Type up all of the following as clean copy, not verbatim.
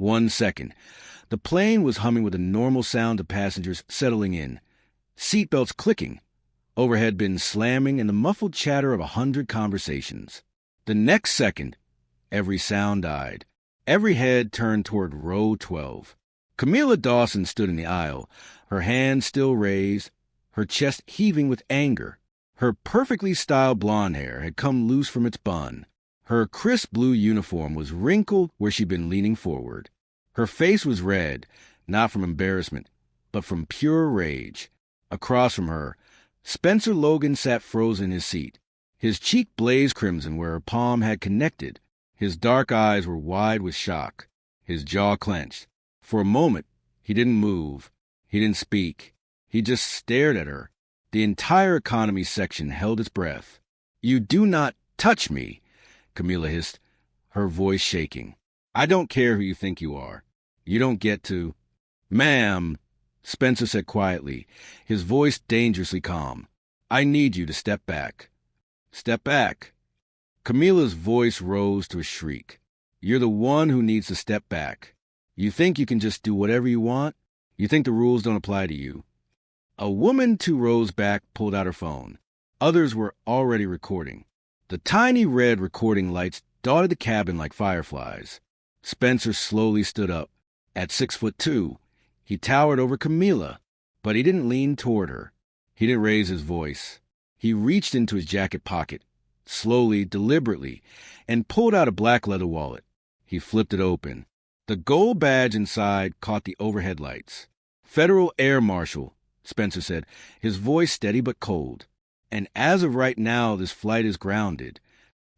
1 second. The plane was humming with a normal sound of passengers settling in. Seatbelts clicking. Overhead bins slamming and the muffled chatter of 100 conversations. The next second, every sound died. Every head turned toward row 12. Camila Dawson stood in the aisle, her hands still raised, her chest heaving with anger. Her perfectly styled blonde hair had come loose from its bun. Her crisp blue uniform was wrinkled where she'd been leaning forward. Her face was red, not from embarrassment, but from pure rage. Across from her, Spencer Logan sat frozen in his seat. His cheek blazed crimson where her palm had connected. His dark eyes were wide with shock. His jaw clenched. For a moment, he didn't move. He didn't speak. He just stared at her. The entire economy section held its breath. "You do not touch me," Camila hissed, her voice shaking. "I don't care who you think you are. You don't get to—" "Ma'am," Spencer said quietly, his voice dangerously calm. "I need you to step back." "Step back." Camila's voice rose to a shriek. "You're the one who needs to step back. You think you can just do whatever you want? You think the rules don't apply to you?" A woman 2 rows back pulled out her phone. Others were already recording. The tiny red recording lights dotted the cabin like fireflies. Spencer slowly stood up. At 6'2", he towered over Camila, but he didn't lean toward her. He didn't raise his voice. He reached into his jacket pocket, slowly, deliberately, and pulled out a black leather wallet. He flipped it open. The gold badge inside caught the overhead lights. "Federal Air Marshal," Spencer said, his voice steady but cold. "And as of right now, this flight is grounded."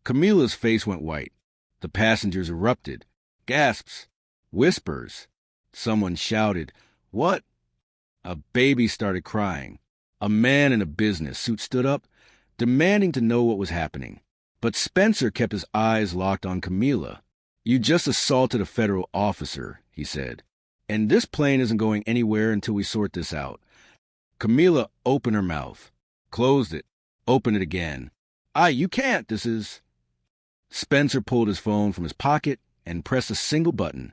Camila's face went white. The passengers erupted. Gasps. Whispers. Someone shouted, "What?" A baby started crying. A man in a business suit stood up, demanding to know what was happening. But Spencer kept his eyes locked on Camila. "You just assaulted a federal officer," he said. "And this plane isn't going anywhere until we sort this out." Camila opened her mouth, closed it, opened it again. You can't, this is..." Spencer pulled his phone from his pocket and pressed a single button.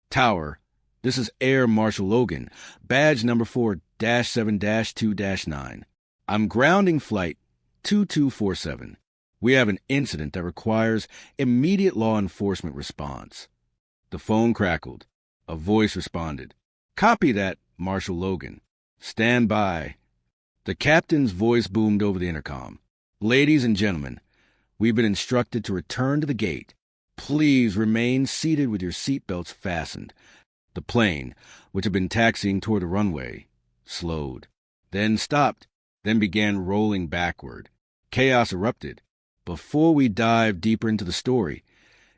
"Tower, this is Air Marshal Logan, badge number 4-7-2-9. I'm grounding flight 2247. We have an incident that requires immediate law enforcement response." The phone crackled. A voice responded. "Copy that, Marshal Logan. Stand by." The captain's voice boomed over the intercom. "Ladies and gentlemen, we've been instructed to return to the gate. Please remain seated with your seatbelts fastened." The plane, which had been taxiing toward the runway, slowed, then stopped, then began rolling backward. Chaos erupted. Before we dive deeper into the story,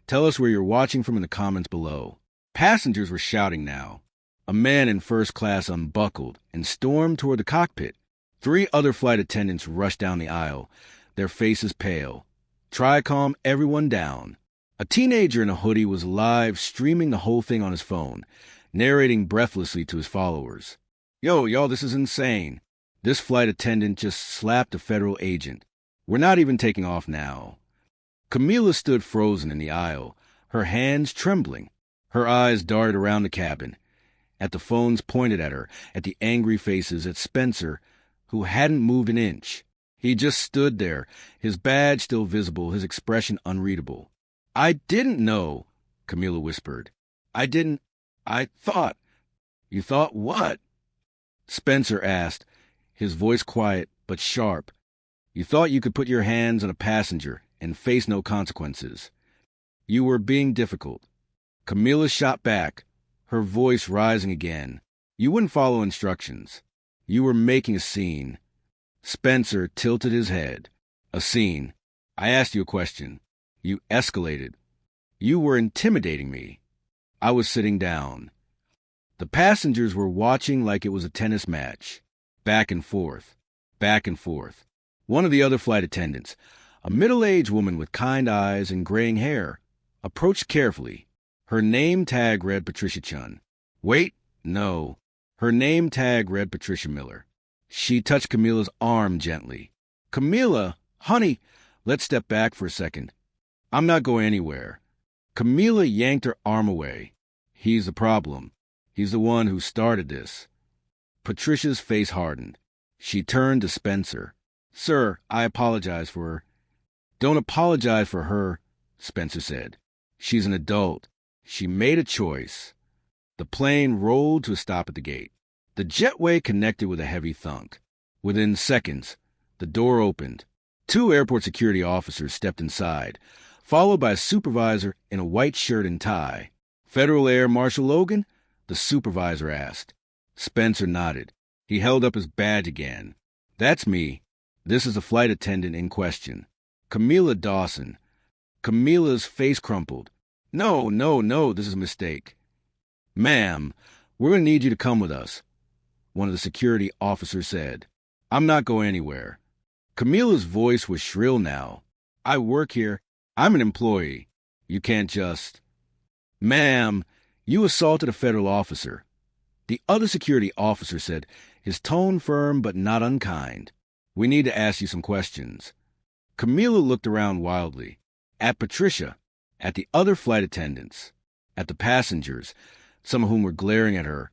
tell us where you're watching from in the comments below. Passengers were shouting now. A man in first class unbuckled and stormed toward the cockpit. 3 other flight attendants rushed down the aisle, their faces pale. "Try calm everyone down." A teenager in a hoodie was live streaming the whole thing on his phone, narrating breathlessly to his followers. "Yo, y'all, this is insane. This flight attendant just slapped a federal agent. We're not even taking off now." Camila stood frozen in the aisle, her hands trembling. Her eyes darted around the cabin, at the phones pointed at her, at the angry faces, at Spencer, who hadn't moved an inch. He just stood there, his badge still visible, his expression unreadable. "I didn't know," Camila whispered. I thought." "You thought what?" Spencer asked, his voice quiet but sharp. "You thought you could put your hands on a passenger and face no consequences. You were being difficult." Camila shot back, her voice rising again. "You wouldn't follow instructions. You were making a scene." Spencer tilted his head. "A scene. I asked you a question. You escalated. You were intimidating me." I was sitting down. The passengers were watching like it was a tennis match. Back and forth. Back and forth. One of the other flight attendants, a middle-aged woman with kind eyes and graying hair, approached carefully. Her name tag read Patricia Chun. Wait, no. Her name tag read Patricia Miller. She touched Camila's arm gently. "Camila, honey, let's step back for a second." "I'm not going anywhere." Camila yanked her arm away. He's the problem. He's the one who started this. Patricia's face hardened. She turned to Spencer. Sir, I apologize for her. Don't apologize for her, Spencer said. She's an adult. She made a choice. The plane rolled to a stop at the gate. The jetway connected with a heavy thunk. Within seconds, the door opened. 2 airport security officers stepped inside, followed by a supervisor in a white shirt and tie. Federal Air Marshal Logan? The supervisor asked. Spencer nodded. He held up his badge again. That's me. This is the flight attendant in question. Camila Dawson. Camila's face crumpled. No, this is a mistake. Ma'am, we're going to need you to come with us, one of the security officers said. I'm not going anywhere. Camila's voice was shrill now. I work here. I'm an employee. You can't just... Ma'am, you assaulted a federal officer. The other security officer said, his tone firm but not unkind. We need to ask you some questions. Camila looked around wildly. At Patricia, at the other flight attendants, at the passengers, some of whom were glaring at her.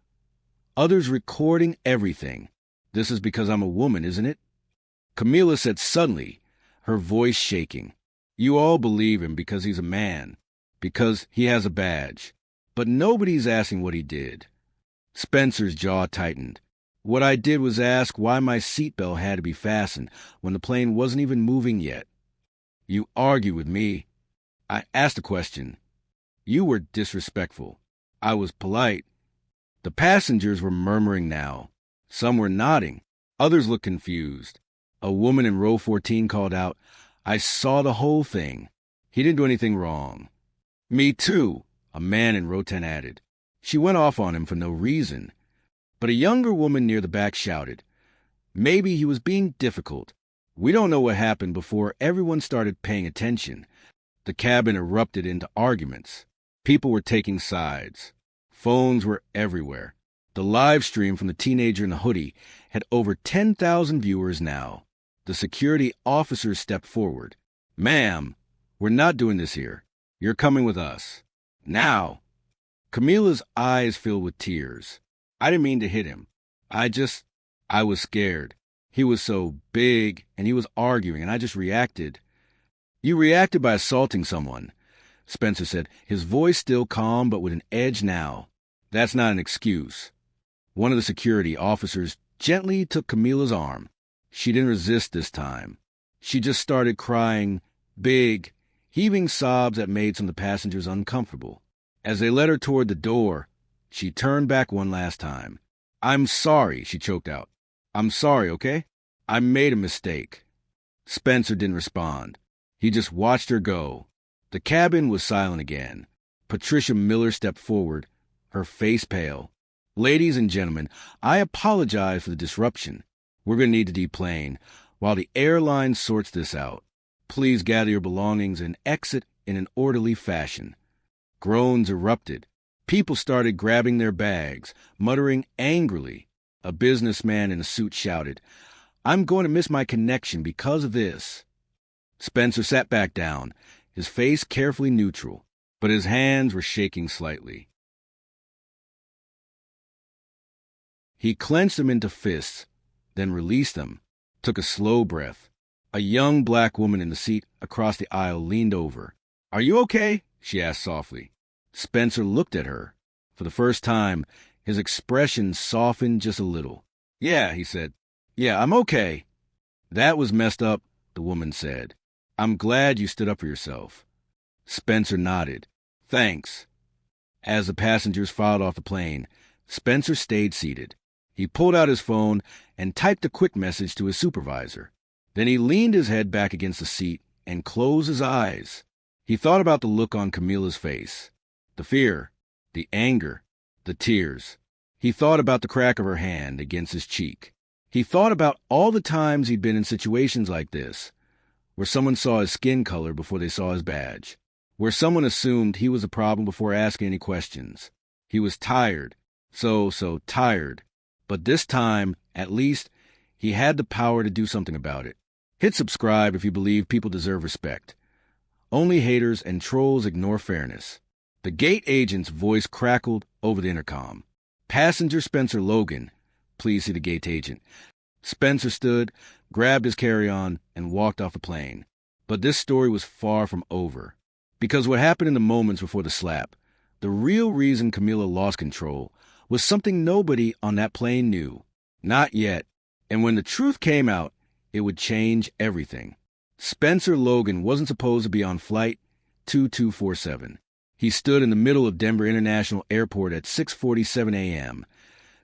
Others recording everything. This is because I'm a woman, isn't it? Camila said suddenly, her voice shaking. You all believe him because he's a man, because he has a badge. But nobody's asking what he did. Spencer's jaw tightened. What I did was ask why my seatbelt had to be fastened when the plane wasn't even moving yet. You argue with me. I asked a question. You were disrespectful. I was polite. The passengers were murmuring now. Some were nodding. Others looked confused. A woman in row 14 called out, I saw the whole thing. He didn't do anything wrong. Me too, a man in row 10 added. She went off on him for no reason. But a younger woman near the back shouted, maybe he was being difficult. We don't know what happened before everyone started paying attention. The cabin erupted into arguments. People were taking sides. Phones were everywhere. The live stream from the teenager in the hoodie had over 10,000 viewers now. The security officers stepped forward. Ma'am, we're not doing this here. You're coming with us. Now. Camila's eyes filled with tears. I didn't mean to hit him. I was scared. He was so big, and he was arguing, and I just reacted. You reacted by assaulting someone, Spencer said, his voice still calm but with an edge now. That's not an excuse. One of the security officers gently took Camila's arm. She didn't resist this time. She just started crying, big, heaving sobs that made some of the passengers uncomfortable. As they led her toward the door, she turned back one last time. I'm sorry, she choked out. I'm sorry, okay? I made a mistake. Spencer didn't respond. He just watched her go. The cabin was silent again. Patricia Miller stepped forward, her face pale. Ladies and gentlemen, I apologize for the disruption. We're going to need to deplane while the airline sorts this out. Please gather your belongings and exit in an orderly fashion. Groans erupted. People started grabbing their bags, muttering angrily. A businessman in a suit shouted, I'm going to miss my connection because of this. Spencer sat back down, his face carefully neutral, but his hands were shaking slightly. He clenched them into fists, then released them, took a slow breath. A young black woman in the seat across the aisle leaned over. Are you okay? She asked softly. Spencer looked at her. For the first time, his expression softened just a little. Yeah, he said. Yeah, I'm okay. That was messed up, the woman said. I'm glad you stood up for yourself. Spencer nodded. Thanks. As the passengers filed off the plane, Spencer stayed seated. He pulled out his phone and typed a quick message to his supervisor. Then he leaned his head back against the seat and closed his eyes. He thought about the look on Camila's face, the fear, the anger, the tears. He thought about the crack of her hand against his cheek. He thought about all the times he'd been in situations like this, where someone saw his skin color before they saw his badge, where someone assumed he was a problem before asking any questions. He was tired, so tired. But this time, at least, he had the power to do something about it. Hit subscribe if you believe people deserve respect. Only haters and trolls ignore fairness. The gate agent's voice crackled over the intercom. "Passenger Spencer Logan, please see the gate agent." Spencer stood, grabbed his carry-on, and walked off the plane. But this story was far from over. Because what happened in the moments before the slap, the real reason Camila lost control, was something nobody on that plane knew. Not yet. And when the truth came out, it would change everything. Spencer Logan wasn't supposed to be on flight 2247. He stood in the middle of Denver International Airport at 6:47 a.m.,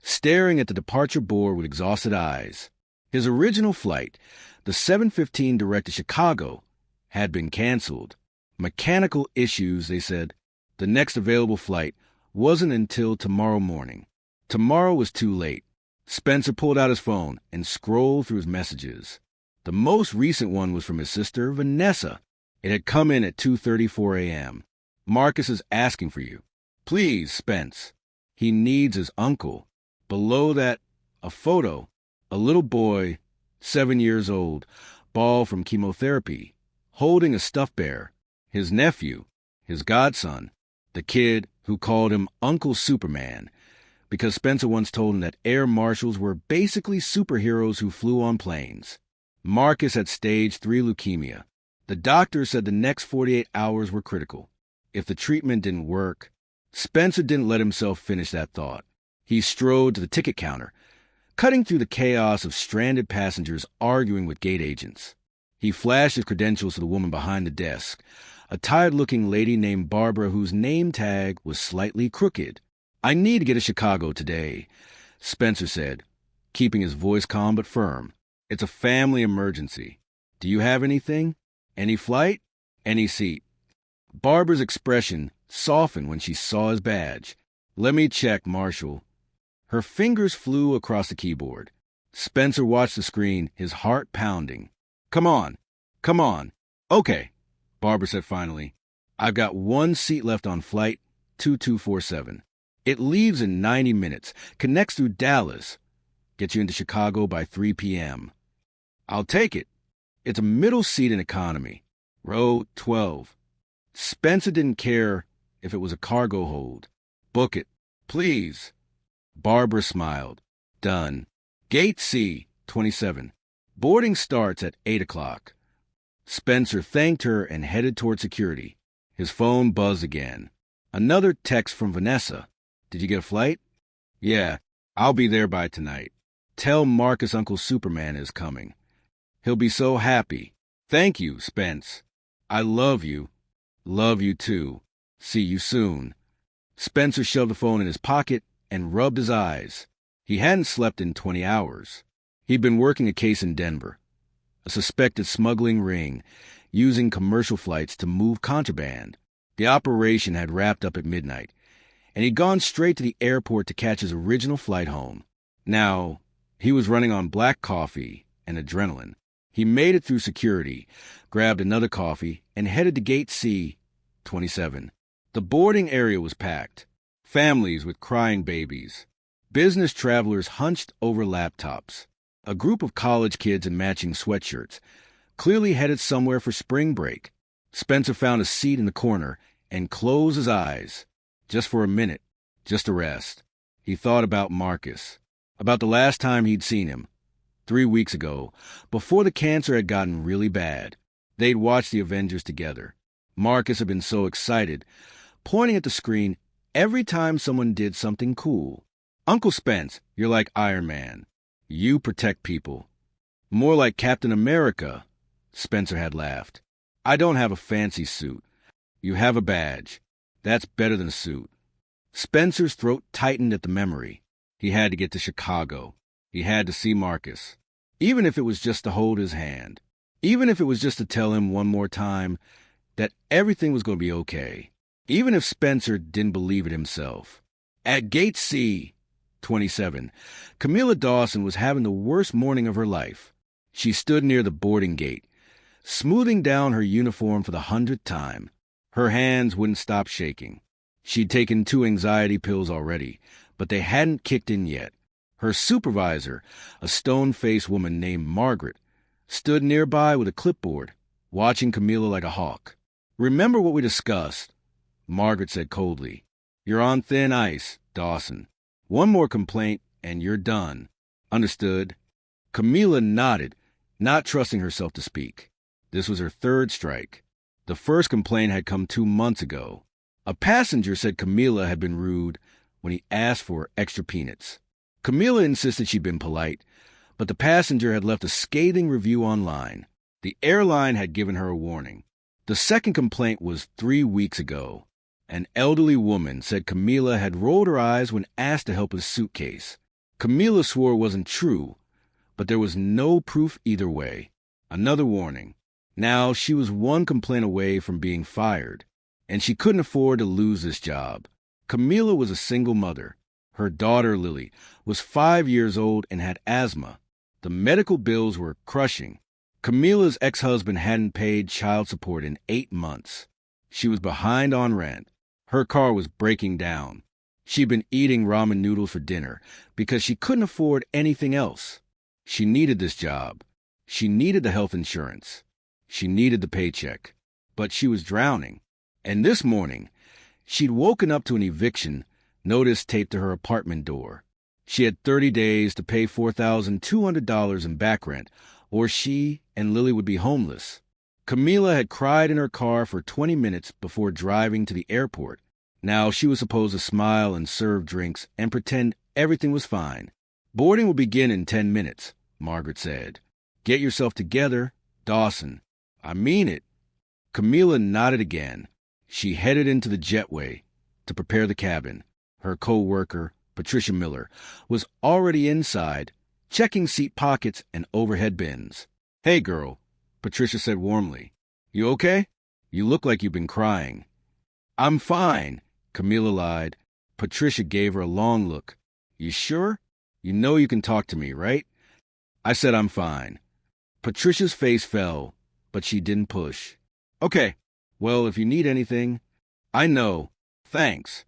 staring at the departure board with exhausted eyes. His original flight, the 7:15 direct to Chicago, had been canceled. Mechanical issues, they said. The next available flight wasn't until tomorrow morning. Tomorrow was too late. Spencer pulled out his phone and scrolled through his messages. The most recent one was from his sister, Vanessa. It had come in at 2:34 a.m. "Marcus is asking for you. Please, Spence. He needs his uncle." Below that, a photo. A little boy, 7 years old, bald from chemotherapy, holding a stuffed bear. His nephew, his godson, the kid who called him Uncle Superman, because Spencer once told him that air marshals were basically superheroes who flew on planes. Marcus had stage 3 leukemia. The doctor said the next 48 hours were critical. If the treatment didn't work, Spencer didn't let himself finish that thought. He strode to the ticket counter, cutting through the chaos of stranded passengers arguing with gate agents. He flashed his credentials to the woman behind the desk, a tired-looking lady named Barbara whose name tag was slightly crooked. "I need to get to Chicago today," Spencer said, keeping his voice calm but firm. "It's a family emergency. Do you have anything? Any flight? Any seat?" Barbara's expression softened when she saw his badge. "Let me check, Marshal." Her fingers flew across the keyboard. Spencer watched the screen, his heart pounding. Come on. Okay," Barbara said finally. "I've got one seat left on flight 2247. It leaves in 90 minutes, connects through Dallas, gets you into Chicago by 3 p.m. "I'll take it. It's a middle seat in economy. Row 12. Spencer didn't care if it was a cargo hold. "Book it, please." Barbara smiled. "Done. Gate C, 27. Boarding starts at 8 o'clock. Spencer thanked her and headed toward security. His phone buzzed again. Another text from Vanessa. "Did you get a flight?" "Yeah, I'll be there by tonight. Tell Marcus Uncle Superman is coming. He'll be so happy. Thank you, Spence. I love you. Love you too. See you soon." Spencer shoved the phone in his pocket and rubbed his eyes. He hadn't slept in 20 hours. He'd been working a case in Denver, a suspected smuggling ring using commercial flights to move contraband. The operation had wrapped up at midnight, and he'd gone straight to the airport to catch his original flight home. Now, he was running on black coffee and adrenaline. He made it through security, grabbed another coffee, and headed to Gate C, 27. The boarding area was packed. Families with crying babies. Business travelers hunched over laptops. A group of college kids in matching sweatshirts, clearly headed somewhere for spring break. Spencer found a seat in the corner and closed his eyes. Just for a minute. Just to rest. He thought about Marcus. About the last time he'd seen him. 3 weeks ago, before the cancer had gotten really bad. They'd watched the Avengers together. Marcus had been so excited, pointing at the screen every time someone did something cool. "Uncle Spence, you're like Iron Man. You protect people." "More like Captain America," Spencer had laughed. "I don't have a fancy suit. You have a badge. That's better than a suit." Spencer's throat tightened at the memory. He had to get to Chicago. He had to see Marcus. Even if it was just to hold his hand. Even if it was just to tell him one more time that everything was going to be okay. Even if Spencer didn't believe it himself. At Gate C, 27, Camila Dawson was having the worst morning of her life. She stood near the boarding gate, smoothing down her uniform for the 100th time. Her hands wouldn't stop shaking. She'd taken 2 anxiety pills already, but they hadn't kicked in yet. Her supervisor, a stone-faced woman named Margaret, stood nearby with a clipboard, watching Camila like a hawk. "Remember what we discussed," Margaret said coldly. "You're on thin ice, Dawson. One more complaint, and you're done." "Understood." Camila nodded, not trusting herself to speak. This was her third strike. The first complaint had come 2 months ago. A passenger said Camila had been rude when he asked for extra peanuts. Camila insisted she'd been polite, but the passenger had left a scathing review online. The airline had given her a warning. The second complaint was 3 weeks ago. An elderly woman said Camila had rolled her eyes when asked to help with a suitcase. Camila swore it wasn't true, but there was no proof either way. Another warning. Now she was one complaint away from being fired, and she couldn't afford to lose this job. Camila was a single mother. Her daughter, Lily, was 5 years old and had asthma. The medical bills were crushing. Camila's ex-husband hadn't paid child support in 8 months. She was behind on rent. Her car was breaking down. She'd been eating ramen noodles for dinner because she couldn't afford anything else. She needed this job. She needed the health insurance. She needed the paycheck. But she was drowning. And this morning, she'd woken up to an eviction notice taped to her apartment door. She had 30 days to pay $4,200 in back rent, or she and Lily would be homeless. Camila had cried in her car for 20 minutes before driving to the airport. Now she was supposed to smile and serve drinks and pretend everything was fine. "Boarding will begin in 10 minutes, Margaret said. "Get yourself together, Dawson." "I mean it." Camila nodded again. She headed into the jetway to prepare the cabin. Her co-worker, Patricia Miller, was already inside, checking seat pockets and overhead bins. "Hey, girl," Patricia said warmly. "You okay? You look like you've been crying." "I'm fine," Camila lied. Patricia gave her a long look. "You sure? You know you can talk to me, right?" "I said I'm fine." Patricia's face fell, but she didn't push. "Okay, well, if you need anything..." "I know. Thanks."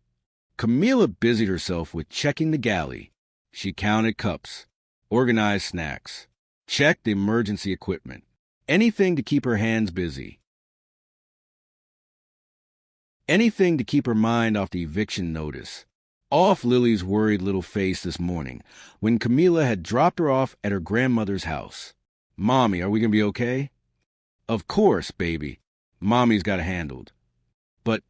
Camila busied herself with checking the galley. She counted cups, organized snacks, checked the emergency equipment. Anything to keep her hands busy. Anything to keep her mind off the eviction notice. Off Lily's worried little face this morning when Camila had dropped her off at her grandmother's house. "Mommy, are we going to be okay?" "Of course, baby. Mommy's got it handled." But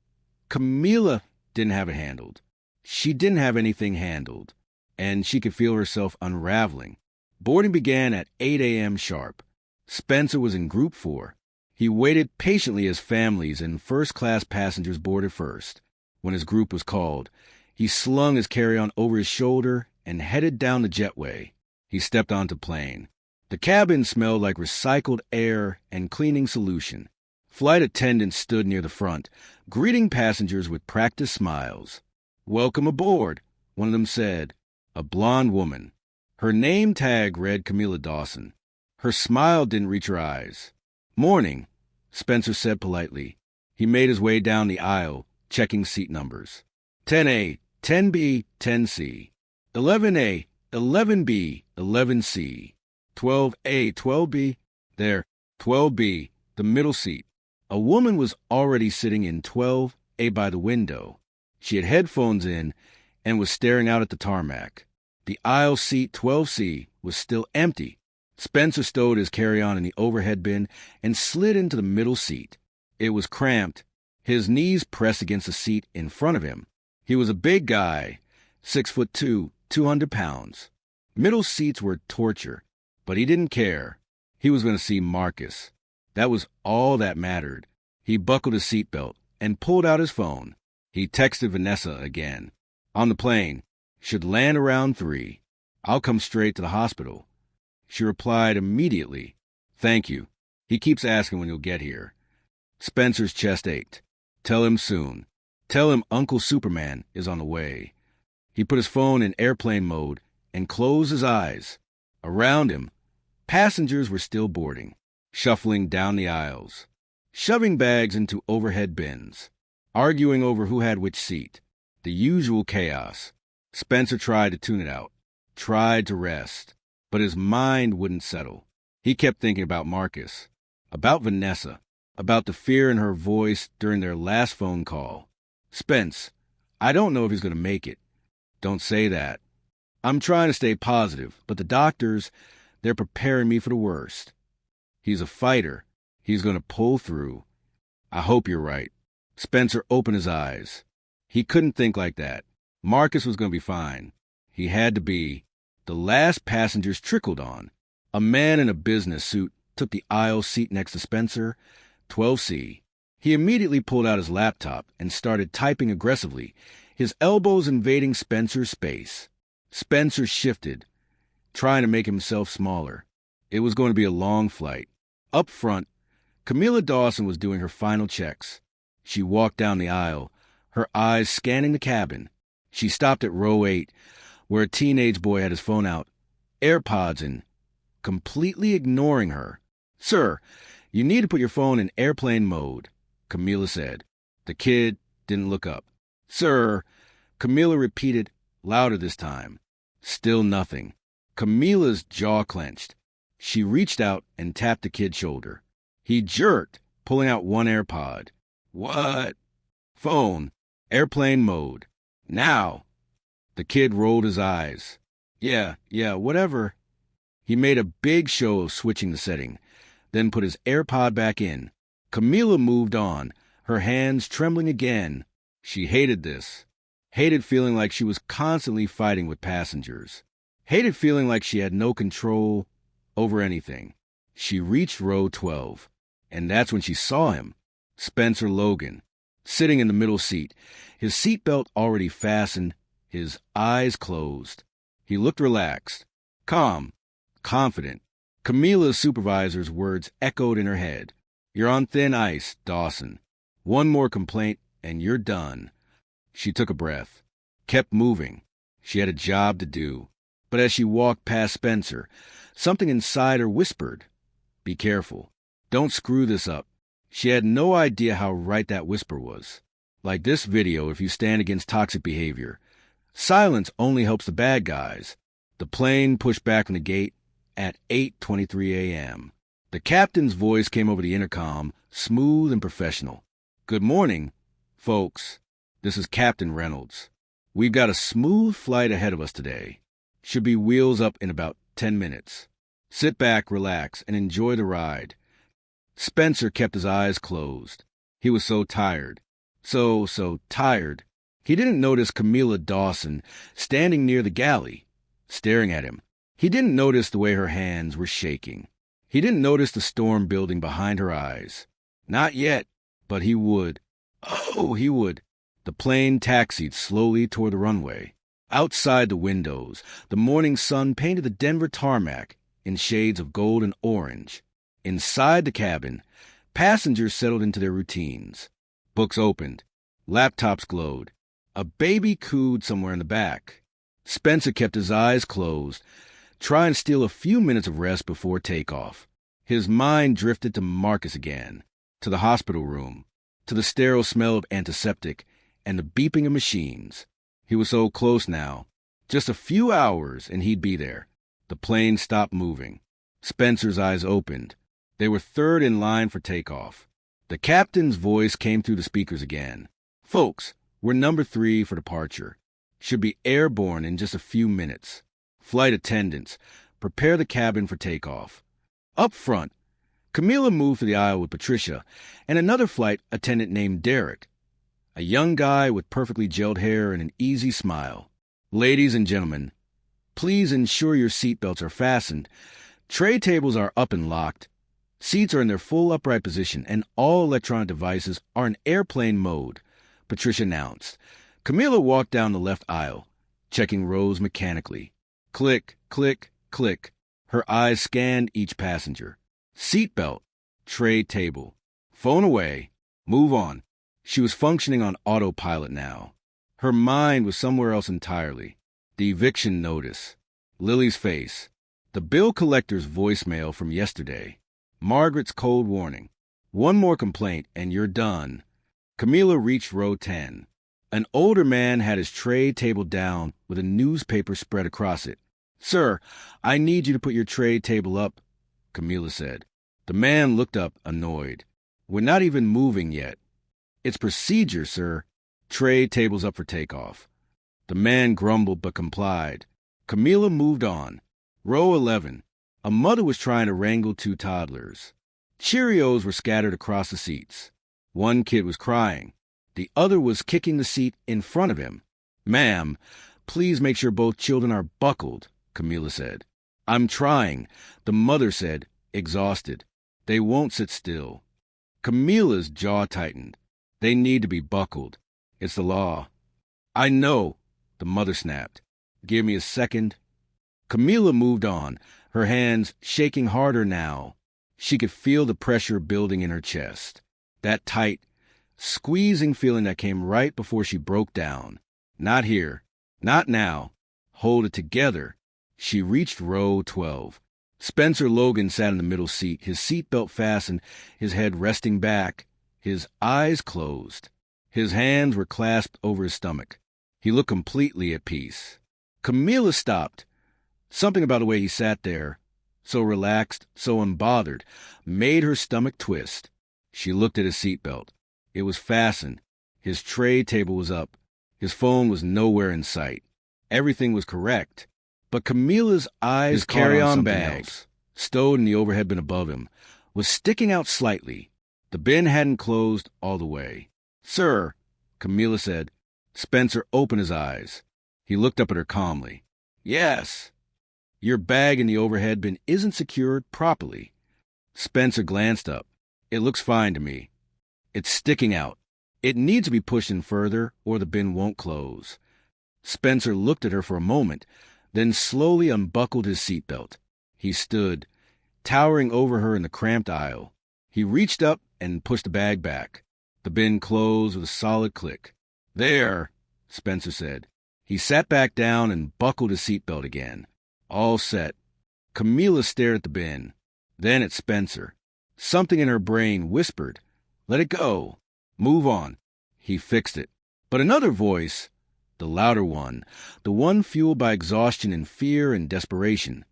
Camila didn't have it handled. She didn't have anything handled, and she could feel herself unraveling. Boarding began at 8 a.m. sharp. Spencer was in Group 4. He waited patiently as families and first-class passengers boarded first. When his group was called, he slung his carry-on over his shoulder and headed down the jetway. He stepped onto plane. The cabin smelled like recycled air and cleaning solution. Flight attendants stood near the front, greeting passengers with practiced smiles. "Welcome aboard," one of them said, a blonde woman. Her name tag read Camila Dawson. Her smile didn't reach her eyes. "Morning," Spencer said politely. He made his way down the aisle, checking seat numbers. 10A, 10B, 10C. 11A, 11B, 11C. 12A, 12B. There, 12B, the middle seat. A woman was already sitting in 12A by the window. She had headphones in and was staring out at the tarmac. The aisle seat 12C was still empty. Spencer stowed his carry-on in the overhead bin and slid into the middle seat. It was cramped. His knees pressed against the seat in front of him. He was a big guy, 6'2", 200 pounds. Middle seats were torture, but he didn't care. He was going to see Marcus. That was all that mattered. He buckled his seatbelt and pulled out his phone. He texted Vanessa again. "On the plane. Should land around 3. I'll come straight to the hospital." She replied immediately. "Thank you. He keeps asking when you'll get here." Spencer's chest ached. "Tell him soon. Tell him Uncle Superman is on the way." He put his phone in airplane mode and closed his eyes. Around him, passengers were still boarding, shuffling down the aisles, shoving bags into overhead bins, arguing over who had which seat. The usual chaos. Spencer tried to tune it out, tried to rest, but his mind wouldn't settle. He kept thinking about Marcus, about Vanessa, about the fear in her voice during their last phone call. Spence, I don't know if he's going to make it. Don't say that. I'm trying to stay positive, but the doctors, they're preparing me for the worst. He's a fighter. He's going to pull through. I hope you're right. Spencer opened his eyes. He couldn't think like that. Marcus was going to be fine. He had to be. The last passengers trickled on. A man in a business suit took the aisle seat next to Spencer, 12C. He immediately pulled out his laptop and started typing aggressively, his elbows invading Spencer's space. Spencer shifted, trying to make himself smaller. It was going to be a long flight. Up front, Camila Dawson was doing her final checks. She walked down the aisle, her eyes scanning the cabin. She stopped at row 8, where a teenage boy had his phone out, AirPods in, completely ignoring her. "Sir, you need to put your phone in airplane mode," Camila said. The kid didn't look up. "Sir," Camila repeated, louder this time. Still nothing. Camila's jaw clenched. She reached out and tapped the kid's shoulder. He jerked, pulling out one AirPod. "What?" "Phone. Airplane mode. Now." The kid rolled his eyes. Yeah, whatever." He made a big show of switching the setting, then put his AirPod back in. Camila moved on, her hands trembling again. She hated this. Hated feeling like she was constantly fighting with passengers. Hated feeling like she had no control over anything. She reached row 12, and that's when she saw him, Spencer Logan, sitting in the middle seat, his seatbelt already fastened, his eyes closed. He looked relaxed, calm, confident. Camila's supervisor's words echoed in her head. "You're on thin ice, Dawson. One more complaint, and you're done." She took a breath, kept moving. She had a job to do. But as she walked past Spencer, something inside her whispered, "Be careful. Don't screw this up." She had no idea how right that whisper was. Like this video, if you stand against toxic behavior, silence only helps the bad guys. The plane pushed back from the gate at 8:23 a.m. The captain's voice came over the intercom, smooth and professional. "Good morning, folks. This is Captain Reynolds. We've got a smooth flight ahead of us today. Should be wheels up in about 10 minutes. Sit back, relax, and enjoy the ride." Spencer kept his eyes closed. He was so tired. So tired. He didn't notice Camila Dawson standing near the galley, staring at him. He didn't notice the way her hands were shaking. He didn't notice the storm building behind her eyes. Not yet, but he would. Oh, he would. The plane taxied slowly toward the runway. Outside the windows, the morning sun painted the Denver tarmac in shades of gold and orange. Inside the cabin, passengers settled into their routines. Books opened. Laptops glowed. A baby cooed somewhere in the back. Spencer kept his eyes closed, trying to steal a few minutes of rest before takeoff. His mind drifted to Marcus again, to the hospital room, to the sterile smell of antiseptic and the beeping of machines. He was so close now. Just a few hours and he'd be there. The plane stopped moving. Spencer's eyes opened. They were third in line for takeoff. The captain's voice came through the speakers again. "Folks, we're number 3 for departure. Should be airborne in just a few minutes. Flight attendants, prepare the cabin for takeoff." Up front, Camila moved to the aisle with Patricia and another flight attendant named Derek, a young guy with perfectly gelled hair and an easy smile. "Ladies and gentlemen, please ensure your seatbelts are fastened. Tray tables are up and locked. Seats are in their full upright position, and all electronic devices are in airplane mode," Patricia announced. Camila walked down the left aisle, checking rows mechanically. Click, click, click. Her eyes scanned each passenger. Seatbelt, tray table. Phone away. Move on. She was functioning on autopilot now. Her mind was somewhere else entirely. The eviction notice. Lily's face. The bill collector's voicemail from yesterday. Margaret's cold warning. "One more complaint and you're done." Camila reached row 10. An older man had his tray table down with a newspaper spread across it. "Sir, I need you to put your tray table up," Camila said. The man looked up, annoyed. "We're not even moving yet." "It's procedure, sir." Tray tables up for takeoff. The man grumbled but complied. Camila moved on. Row 11. A mother was trying to wrangle 2 toddlers. Cheerios were scattered across the seats. One kid was crying. The other was kicking the seat in front of him. "Ma'am, please make sure both children are buckled," Camila said. "I'm trying," the mother said, exhausted. "They won't sit still." Camila's jaw tightened. "They need to be buckled. It's the law." "I know," the mother snapped. "Give me a second." Camila moved on, her hands shaking harder now. She could feel the pressure building in her chest. That tight, squeezing feeling that came right before she broke down. Not here. Not now. Hold it together. She reached row 12. Spencer Logan sat in the middle seat, his seatbelt fastened, his head resting back, his eyes closed. His hands were clasped over his stomach. He looked completely at peace. Camila stopped. Something about the way he sat there, so relaxed, so unbothered, made her stomach twist. She looked at his seatbelt. It was fastened. His tray table was up. His phone was nowhere in sight. Everything was correct. But Camila's eyes, his carry-on bag, stowed in the overhead bin above him, was sticking out slightly. The bin hadn't closed all the way. "Sir," Camila said. Spencer opened his eyes. He looked up at her calmly. "Yes." "Your bag in the overhead bin isn't secured properly." Spencer glanced up. "It looks fine to me." "It's sticking out. It needs to be pushed in further or the bin won't close." Spencer looked at her for a moment, then slowly unbuckled his seatbelt. He stood, towering over her in the cramped aisle. He reached up and pushed the bag back. The bin closed with a solid click. "There," Spencer said. He sat back down and buckled his seatbelt again. All set. Camila stared at the bin, then at Spencer. Something in her brain whispered, "Let it go. Move on." He fixed it. But another voice, the louder one, the one fueled by exhaustion and fear and desperation,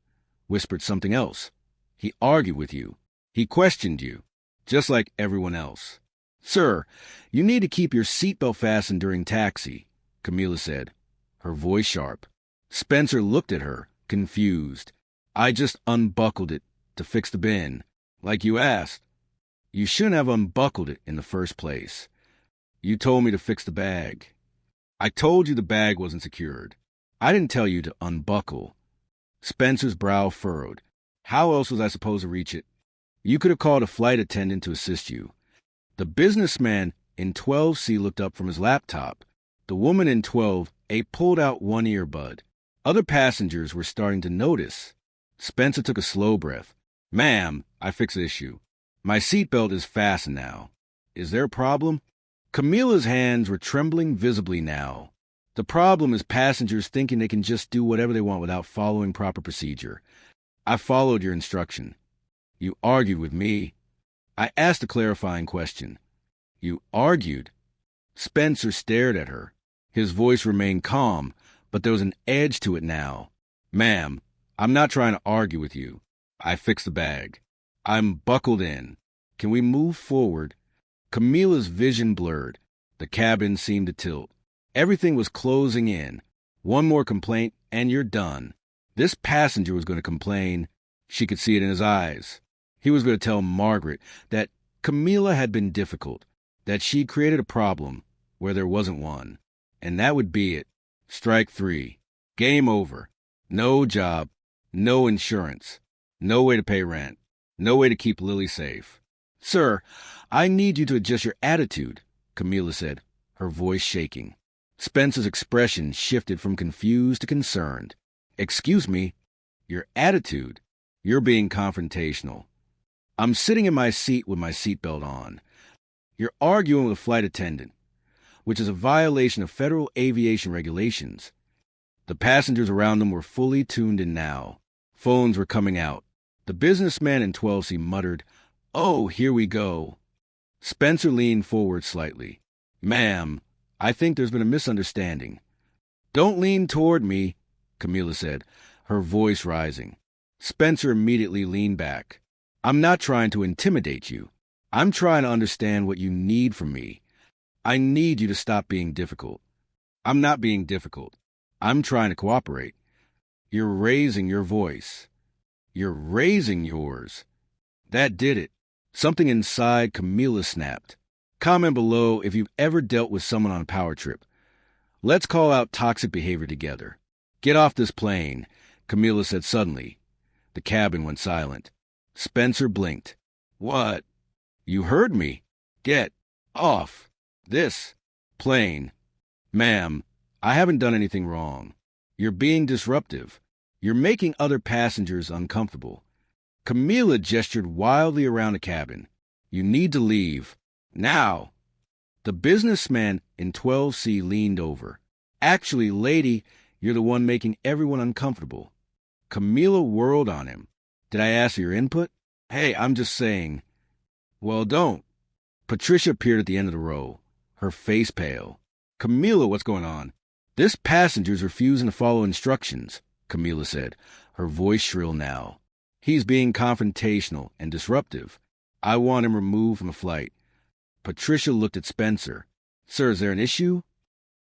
whispered something else. "He argued with you. He questioned you, just like everyone else." "Sir, you need to keep your seatbelt fastened during taxi," Camila said, her voice sharp. Spencer looked at her, confused. "I just unbuckled it to fix the bin, like you asked." "You shouldn't have unbuckled it in the first place. You told me to fix the bag." "I told you the bag wasn't secured. I didn't tell you to unbuckle." Spencer's brow furrowed. "How else was I supposed to reach it?" "You could have called a flight attendant to assist you." The businessman in 12C looked up from his laptop. The woman in 12A pulled out one earbud. Other passengers were starting to notice. Spencer took a slow breath. "Ma'am, I fixed the issue. My seatbelt is fastened now. Is there a problem?" Camila's hands were trembling visibly now. "The problem is passengers thinking they can just do whatever they want without following proper procedure. I followed your instruction. You argued with me. I asked a clarifying question." "You argued?" Spencer stared at her. His voice remained calm, but there was an edge to it now. "Ma'am, I'm not trying to argue with you. I fixed the bag. I'm buckled in. Can we move forward?" Camila's vision blurred. The cabin seemed to tilt. Everything was closing in. One more complaint, and you're done. This passenger was going to complain. She could see it in his eyes. He was going to tell Margaret that Camila had been difficult, that she created a problem where there wasn't one. And that would be it. Strike 3. Game over. No job. No insurance. No way to pay rent. No way to keep Lily safe. "Sir, I need you to adjust your attitude," Camila said, her voice shaking. Spencer's expression shifted from confused to concerned. "Excuse me, your attitude? You're being confrontational. I'm sitting in my seat with my seatbelt on. You're arguing with a flight attendant, which is a violation of federal aviation regulations." The passengers around them were fully tuned in now. Phones were coming out. The businessman in 12C muttered, "Oh, here we go." Spencer leaned forward slightly. "Ma'am, I think there's been a misunderstanding." "Don't lean toward me," Camila said, her voice rising. Spencer immediately leaned back. "I'm not trying to intimidate you. I'm trying to understand what you need from me. I need you to stop being difficult. I'm not being difficult. I'm trying to cooperate. You're raising your voice. You're raising yours. That did it. Something inside Camila snapped. Comment below if you've ever dealt with someone on a power trip. Let's call out toxic behavior together. Get off this plane, Camila said suddenly. The cabin went silent. Spencer blinked. What? You heard me. Get off this plane. Ma'am, I haven't done anything wrong. You're being disruptive. You're making other passengers uncomfortable. Camila gestured wildly around the cabin. You need to leave. Now. The businessman in 12C leaned over. Actually, lady, you're the one making everyone uncomfortable. Camila whirled on him. Did I ask for your input? Hey, I'm just saying. Well, don't. Patricia appeared at the end of the row, her face pale. Camila, what's going on? This passenger's refusing to follow instructions, Camila said, her voice shrill now. He's being confrontational and disruptive. I want him removed from the flight. Patricia looked at Spencer. Sir, is there an issue?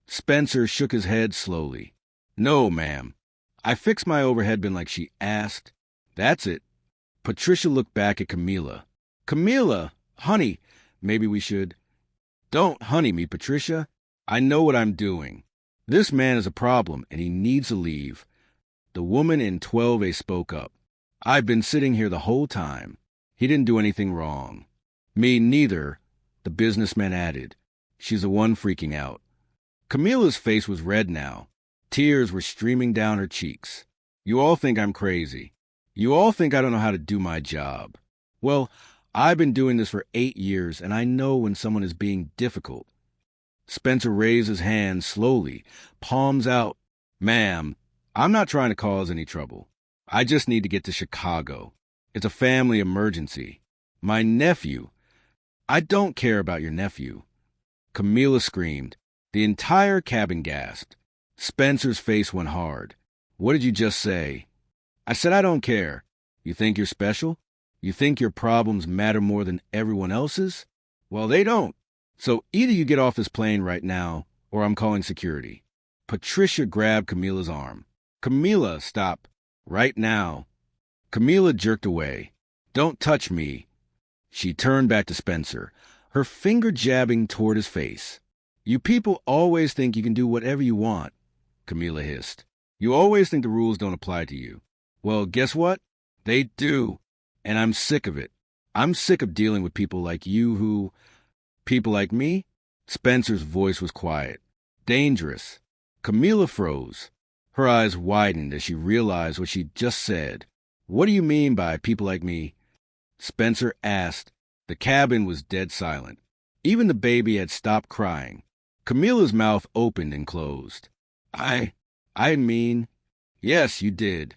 Spencer shook his head slowly. No, ma'am. I fixed my overhead bin like she asked. That's it. Patricia looked back at Camila. Camila, honey, maybe we should. Don't honey me, Patricia. I know what I'm doing. This man is a problem, and he needs to leave. The woman in 12A spoke up. I've been sitting here the whole time. He didn't do anything wrong. Me neither, the businessman added. She's the one freaking out. Camila's face was red now. Tears were streaming down her cheeks. You all think I'm crazy. You all think I don't know how to do my job. Well, I've been doing this for 8 years, and I know when someone is being difficult. Spencer raised his hand slowly, palms out. Ma'am, I'm not trying to cause any trouble. I just need to get to Chicago. It's a family emergency. My nephew. I don't care about your nephew. Camila screamed. The entire cabin gasped. Spencer's face went hard. What did you just say? I said I don't care. You think you're special? You think your problems matter more than everyone else's? Well, they don't. So either you get off this plane right now, or I'm calling security. Patricia grabbed Camila's arm. Camila, stop. Right now. Camila jerked away. Don't touch me. She turned back to Spencer, her finger jabbing toward his face. You people always think you can do whatever you want, Camila hissed. You always think the rules don't apply to you. Well, guess what? They do. And I'm sick of it. I'm sick of dealing with people like you who... People like me? Spencer's voice was quiet. Dangerous. Camila froze. Her eyes widened as she realized what she'd just said. What do you mean by people like me? Spencer asked. The cabin was dead silent. Even the baby had stopped crying. Camila's mouth opened and closed. I mean... Yes, you did.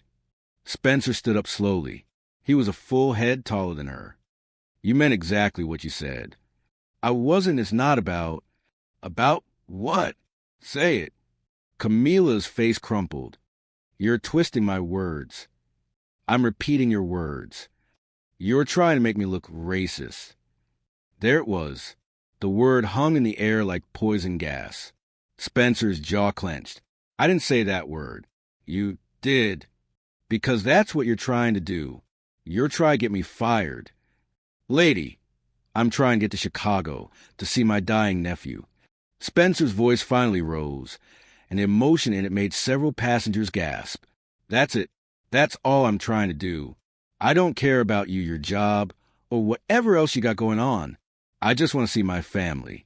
Spencer stood up slowly. He was a full head taller than her. You meant exactly what you said. I wasn't. It's not about... About what? Say it. Camila's face crumpled. You're twisting my words. I'm repeating your words. You're trying to make me look racist. There it was. The word hung in the air like poison gas. Spencer's jaw clenched. I didn't say that word. You did. Because that's what you're trying to do. You're trying to get me fired. Lady, I'm trying to get to Chicago to see my dying nephew. Spencer's voice finally rose, and the emotion in it made several passengers gasp. That's it. That's all I'm trying to do. I don't care about you, your job, or whatever else you got going on. I just want to see my family.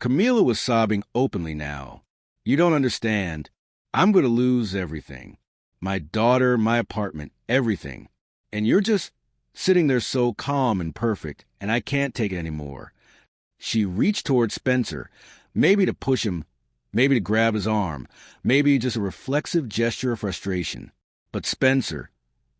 Camila was sobbing openly now. You don't understand. I'm going to lose everything. My daughter, my apartment, everything. And you're just sitting there so calm and perfect, and I can't take it anymore. She reached toward Spencer, maybe to push him, maybe to grab his arm, maybe just a reflexive gesture of frustration. But Spencer,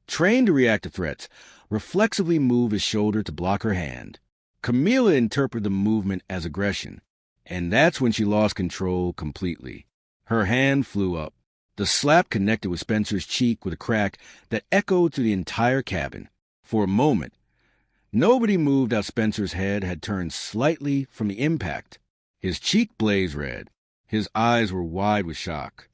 trained to react to threats, reflexively moved his shoulder to block her hand. Camila interpreted the movement as aggression, and that's when she lost control completely. Her hand flew up. The slap connected with Spencer's cheek with a crack that echoed through the entire cabin. For a moment, nobody moved as Spencer's head had turned slightly from the impact. His cheek blazed red. His eyes were wide with shock.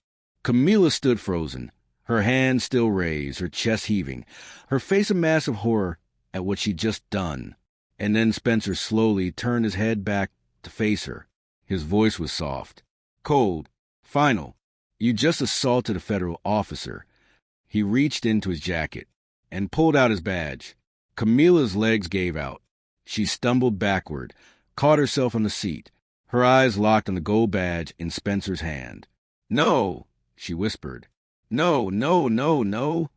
Camila stood frozen, her hands still raised, her chest heaving, her face a mask of horror at what she'd just done. And then Spencer slowly turned his head back to face her. His voice was soft, cold, final. You just assaulted a federal officer. He reached into his jacket and pulled out his badge. Camila's legs gave out. She stumbled backward, caught herself on the seat, her eyes locked on the gold badge in Spencer's hand. "No," she whispered. "No, no, no, no."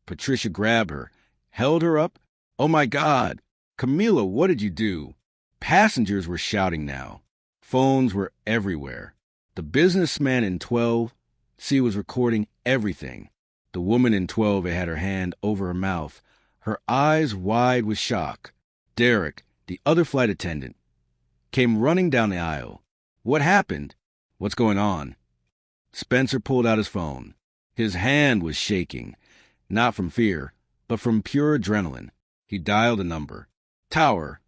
Patricia grabbed her, held her up. "Oh, my God. Camila, what did you do?" Passengers were shouting now. Phones were everywhere. The businessman in 12C was recording everything. The woman in 12A had her hand over her mouth, her eyes wide with shock. Derek, the other flight attendant, came running down the aisle. "What happened? What's going on?" Spencer pulled out his phone. His hand was shaking, not from fear, but from pure adrenaline. He dialed a number. "Tower,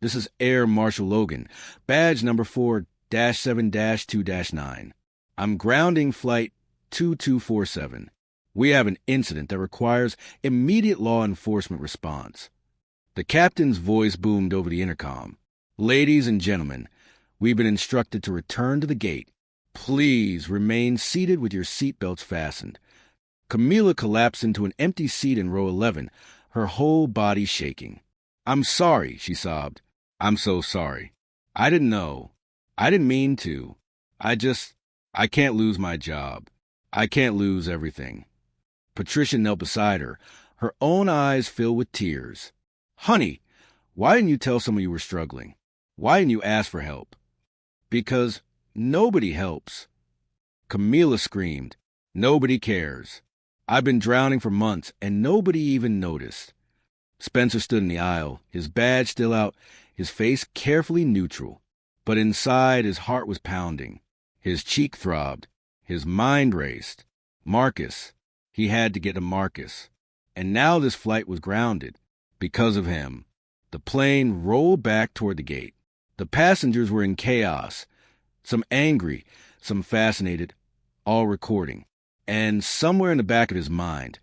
this is Air Marshal Logan, badge number 4-7-2-9. I'm grounding flight 2247. We have an incident that requires immediate law enforcement response." The captain's voice boomed over the intercom. "Ladies and gentlemen, we've been instructed to return to the gate. Please remain seated with your seatbelts fastened." Camila collapsed into an empty seat in row 11, her whole body shaking. "I'm sorry," she sobbed. "I'm so sorry. I didn't know. I didn't mean to. I can't lose my job. I can't lose everything." Patricia knelt beside her, her own eyes filled with tears. "Honey, why didn't you tell someone you were struggling? Why didn't you ask for help?" "Because nobody helps." Camila screamed. "Nobody cares. I've been drowning for months, and nobody even noticed." Spencer stood in the aisle, his badge still out, his face carefully neutral. But inside, his heart was pounding. His cheek throbbed. His mind raced. Marcus. He had to get to Marcus. And now this flight was grounded. Because of him. The plane rolled back toward the gate. The passengers were in chaos. Some angry, some fascinated, all recording. And somewhere in the back of his mind,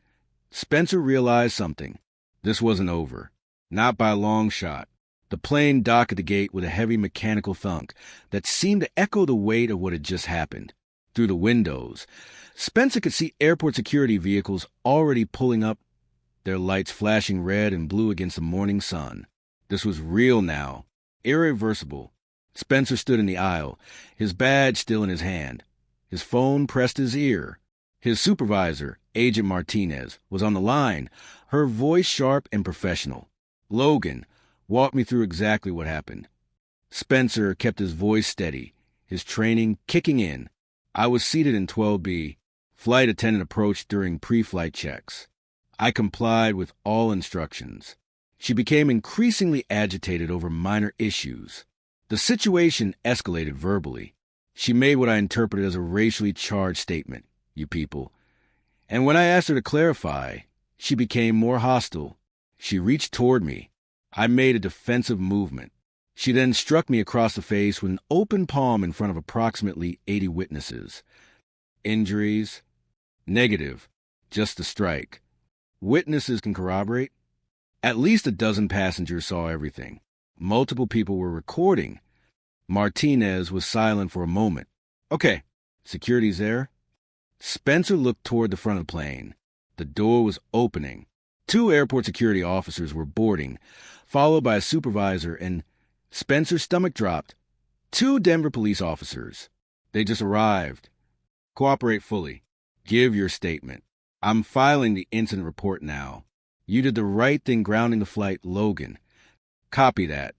Spencer realized something. This wasn't over. Not by a long shot. The plane docked at the gate with a heavy mechanical thunk that seemed to echo the weight of what had just happened. Through the windows, Spencer could see airport security vehicles already pulling up, their lights flashing red and blue against the morning sun. This was real now. Irreversible. Spencer stood in the aisle, his badge still in his hand. His phone pressed his ear. His supervisor, Agent Martinez, was on the line, her voice sharp and professional. "Logan, walk me through exactly what happened." Spencer kept his voice steady, his training kicking in. "I was seated in 12B. Flight attendant approached during pre-flight checks. I complied with all instructions." She became increasingly agitated over minor issues. The situation escalated verbally. She made what I interpreted as a racially charged statement, "You people." And when I asked her to clarify, she became more hostile. She reached toward me. I made a defensive movement. She then struck me across the face with an open palm in front of approximately 80 witnesses. "Injuries?" "Negative. Just a strike." "Witnesses can corroborate?" "At least a dozen passengers saw everything. Multiple people were recording." Martinez was silent for a moment. "Okay, security's there?" Spencer looked toward the front of the plane. The door was opening. 2 airport security officers were boarding, followed by a supervisor, and Spencer's stomach dropped. 2 Denver police officers. They just arrived. "Cooperate fully. Give your statement. I'm filing the incident report now. You did the right thing grounding the flight, Logan. Copy that."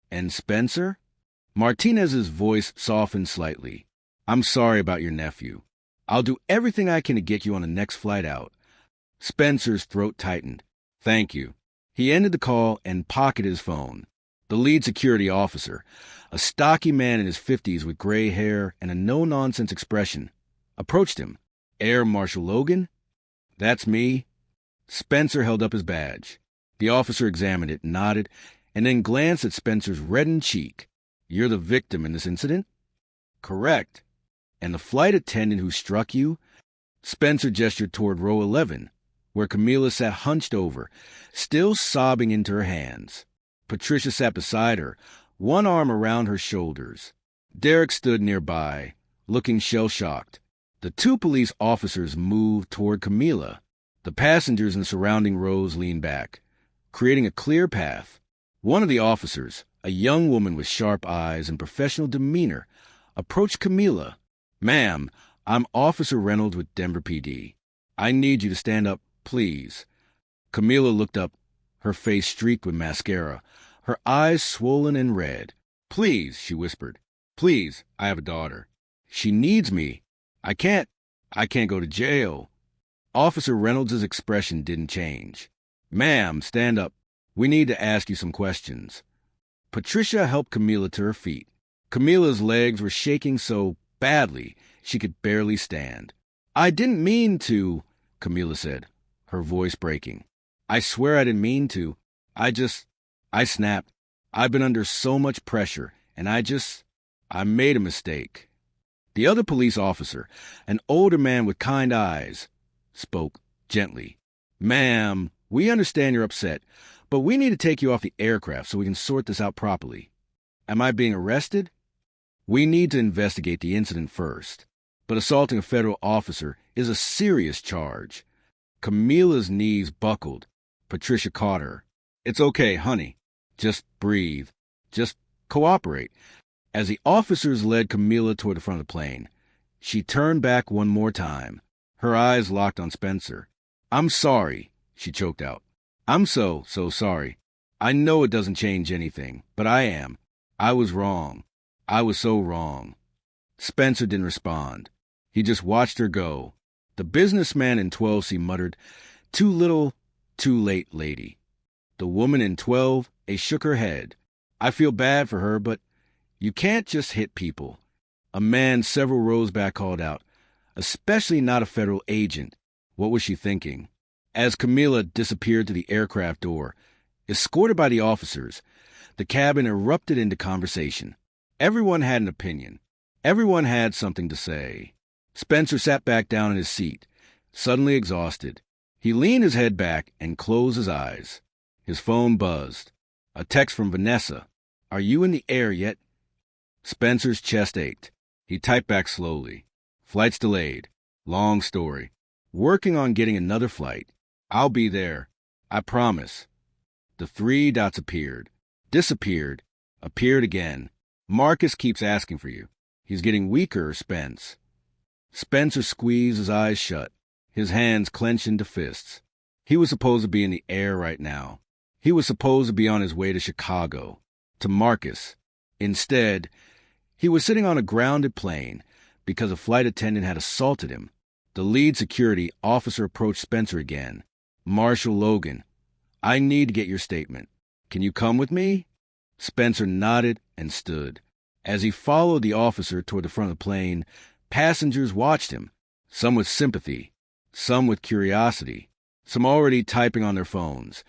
"And Spencer?" Martinez's voice softened slightly. "I'm sorry about your nephew. I'll do everything I can to get you on the next flight out." Spencer's throat tightened. "Thank you." He ended the call and pocketed his phone. The lead security officer, a stocky man in his 50s with gray hair and a no-nonsense expression, approached him. "Air Marshal Logan?" "That's me." Spencer held up his badge. The officer examined it, nodded, and then glanced at Spencer's reddened cheek. You're the victim in this incident? Correct. And the flight attendant who struck you? Spencer gestured toward row 11, where Camila sat hunched over, still sobbing into her hands. Patricia sat beside her, one arm around her shoulders. Derek stood nearby, looking shell-shocked. The two police officers moved toward Camila. The passengers in the surrounding rows leaned back, creating a clear path. One of the officers, a young woman with sharp eyes and professional demeanor, approached Camila. "Ma'am, I'm Officer Reynolds with Denver PD. I need you to stand up, please." Camila looked up, her face streaked with mascara, her eyes swollen and red. "Please," she whispered. "Please, I have a daughter. She needs me. I can't go to jail." Officer Reynolds' expression didn't change. "Ma'am, stand up. We need to ask you some questions." Patricia helped Camila to her feet. Camila's legs were shaking so badly she could barely stand. "I didn't mean to," Camila said, her voice breaking. "I swear I didn't mean to. I snapped. I've been under so much pressure, and I made a mistake." The other police officer, an older man with kind eyes, spoke gently. "Ma'am, we understand you're upset, but we need to take you off the aircraft so we can sort this out properly." "Am I being arrested?" "We need to investigate the incident first, but assaulting a federal officer is a serious charge." Camila's knees buckled. Patricia caught her. "It's okay, honey. Just breathe. Just cooperate." As the officers led Camila toward the front of the plane, she turned back one more time, her eyes locked on Spencer. "I'm sorry," she choked out. "I'm so sorry. I know it doesn't change anything, but I am. I was wrong. I was so wrong." Spencer didn't respond. He just watched her go. The businessman in 12C muttered, "Too little, too late, lady." The woman in 12A shook her head. "I feel bad for her, but you can't just hit people." A man several rows back called out, "Especially not a federal agent." What was she thinking? As Camila disappeared to the aircraft door, escorted by the officers, the cabin erupted into conversation. Everyone had an opinion. Everyone had something to say. Spencer sat back down in his seat, suddenly exhausted. He leaned his head back and closed his eyes. His phone buzzed. A text from Vanessa. "Are you in the air yet?" Spencer's chest ached. He typed back slowly. "Flight's delayed. Long story. Working on getting another flight. I'll be there. I promise." The three dots appeared, disappeared, appeared again. "Marcus keeps asking for you. He's getting weaker, Spence." Spencer squeezed his eyes shut, his hands clenched into fists. He was supposed to be in the air right now. He was supposed to be on his way to Chicago, to Marcus. Instead, he was sitting on a grounded plane because a flight attendant had assaulted him. The lead security officer approached Spencer again. "Marshal Logan, I need to get your statement. Can you come with me?" Spencer nodded and stood. As he followed the officer toward the front of the plane, passengers watched him, some with sympathy, some with curiosity, some already typing on their phones,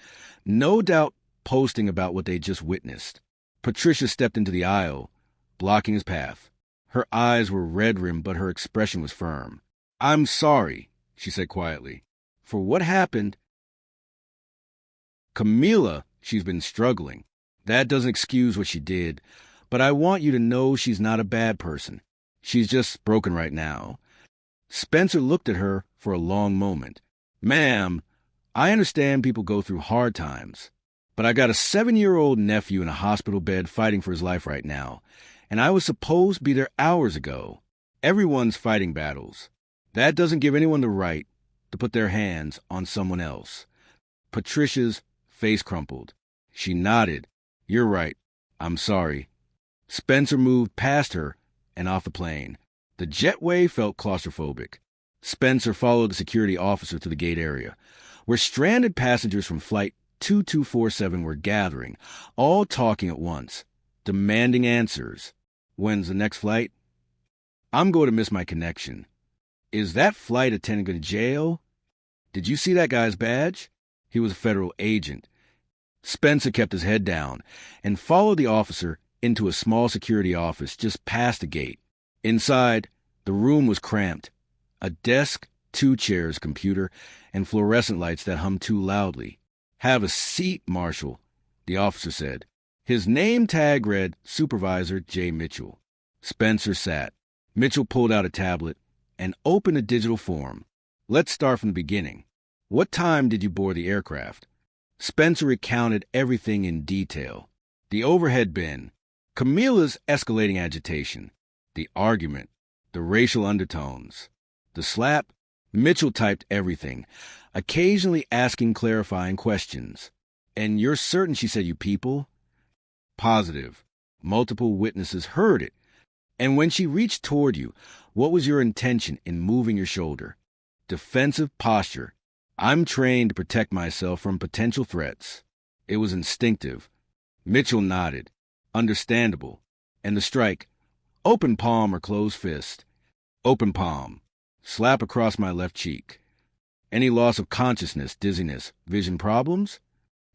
no doubt posting about what they just witnessed. Patricia stepped into the aisle, blocking his path. Her eyes were red-rimmed, but her expression was firm. "I'm sorry," she said quietly, "for what happened." "Camila, she's been struggling. That doesn't excuse what she did, but I want you to know she's not a bad person. She's just broken right now." Spencer looked at her for a long moment. "Ma'am, I understand people go through hard times, but I got a 7-year-old nephew in a hospital bed fighting for his life right now, and I was supposed to be there hours ago. Everyone's fighting battles. That doesn't give anyone the right to put their hands on someone else." Patricia's face crumpled. She nodded. "You're right. I'm sorry." Spencer moved past her and off the plane. The jetway felt claustrophobic. Spencer followed the security officer to the gate area, where stranded passengers from Flight 2247 were gathering, all talking at once, demanding answers. "When's the next flight?" "I'm going to miss my connection." "Is that flight attendant going to jail?" "Did you see that guy's badge? He was a federal agent." Spencer kept his head down and followed the officer into a small security office just past the gate. Inside, the room was cramped. A desk, 2 chairs, computer, and fluorescent lights that hummed too loudly. "Have a seat, Marshal," the officer said. His name tag read Supervisor J. Mitchell. Spencer sat. Mitchell pulled out a tablet and opened a digital form. "Let's start from the beginning. What time did you board the aircraft?" Spencer recounted everything in detail. The overhead bin, Camila's escalating agitation, the argument, the racial undertones, the slap. Mitchell typed everything, occasionally asking clarifying questions. "And you're certain she said you people?" "Positive. Multiple witnesses heard it. And when she reached toward you, what was your intention in moving your shoulder?" "Defensive posture. I'm trained to protect myself from potential threats." "It was instinctive." Mitchell nodded. "Understandable. And the strike, open palm or closed fist?" "Open palm. Slap across my left cheek." "Any loss of consciousness, dizziness, vision problems?"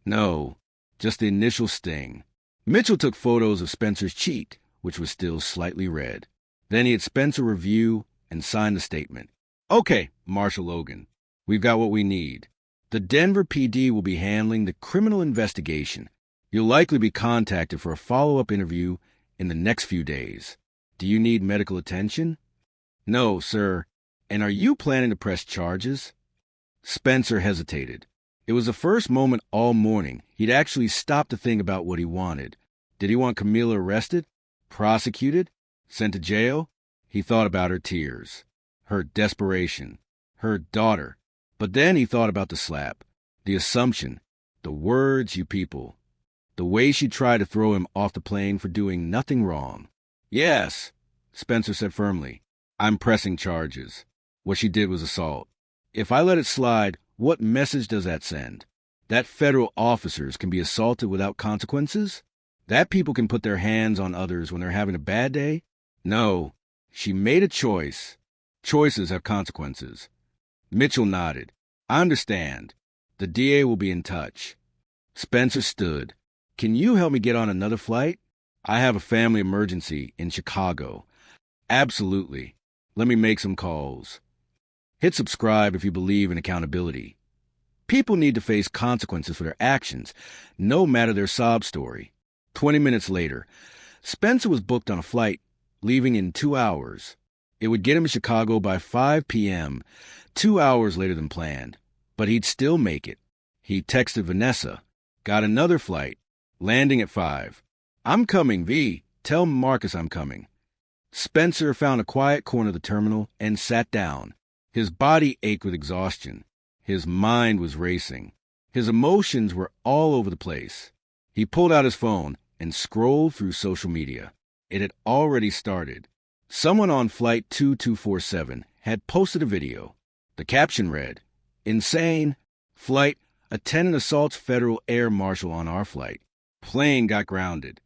"No, just the initial sting." Mitchell took photos of Spencer's cheek, which was still slightly red. Then he had Spencer review and sign the statement. "Okay, Marshal Logan, we've got what we need. The Denver PD will be handling the criminal investigation. You'll likely be contacted for a follow-up interview in the next few days. Do you need medical attention?" "No, sir. And are you planning to press charges?" Spencer hesitated. It was the first moment all morning he'd actually stopped to think about what he wanted. Did he want Camila arrested? Prosecuted? Sent to jail? He thought about her tears, her desperation, her daughter. But then he thought about the slap, the assumption, the words, "you people," the way she tried to throw him off the plane for doing nothing wrong. "Yes," Spencer said firmly. "I'm pressing charges. What she did was assault. If I let it slide, what message does that send? That federal officers can be assaulted without consequences? That people can put their hands on others when they're having a bad day? No, she made a choice. Choices have consequences." Mitchell nodded. "I understand. The DA will be in touch." Spencer stood. "Can you help me get on another flight? I have a family emergency in Chicago." "Absolutely. Let me make some calls." Hit subscribe if you believe in accountability. People need to face consequences for their actions, no matter their sob story. 20 minutes later, Spencer was booked on a flight, leaving in 2 hours. It would get him to Chicago by 5 p.m., 2 hours later than planned. But he'd still make it. He texted Vanessa, got another flight, landing at 5. "I'm coming, V. Tell Marcus I'm coming." Spencer found a quiet corner of the terminal and sat down. His body ached with exhaustion. His mind was racing. His emotions were all over the place. He pulled out his phone and scrolled through social media. It had already started. Someone on Flight 2247 had posted a video. The caption read, "Insane. Flight, attendant assaults federal air marshal on our flight. Plane got grounded.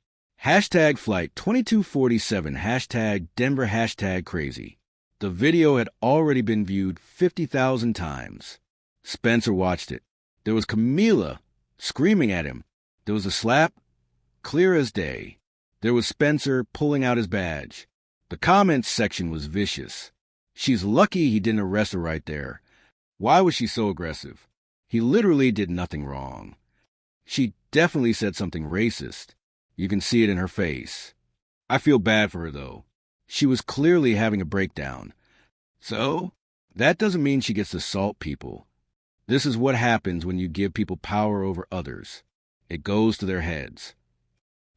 Hashtag Flight 2247, hashtag Denver, hashtag crazy." The video had already been viewed 50,000 times. Spencer watched it. There was Camila screaming at him. There was a slap, clear as day. There was Spencer pulling out his badge. The comments section was vicious. "She's lucky he didn't arrest her right there. Why was she so aggressive? He literally did nothing wrong. She definitely said something racist. You can see it in her face. I feel bad for her, though. She was clearly having a breakdown. So, that doesn't mean she gets to assault people. This is what happens when you give people power over others. It goes to their heads."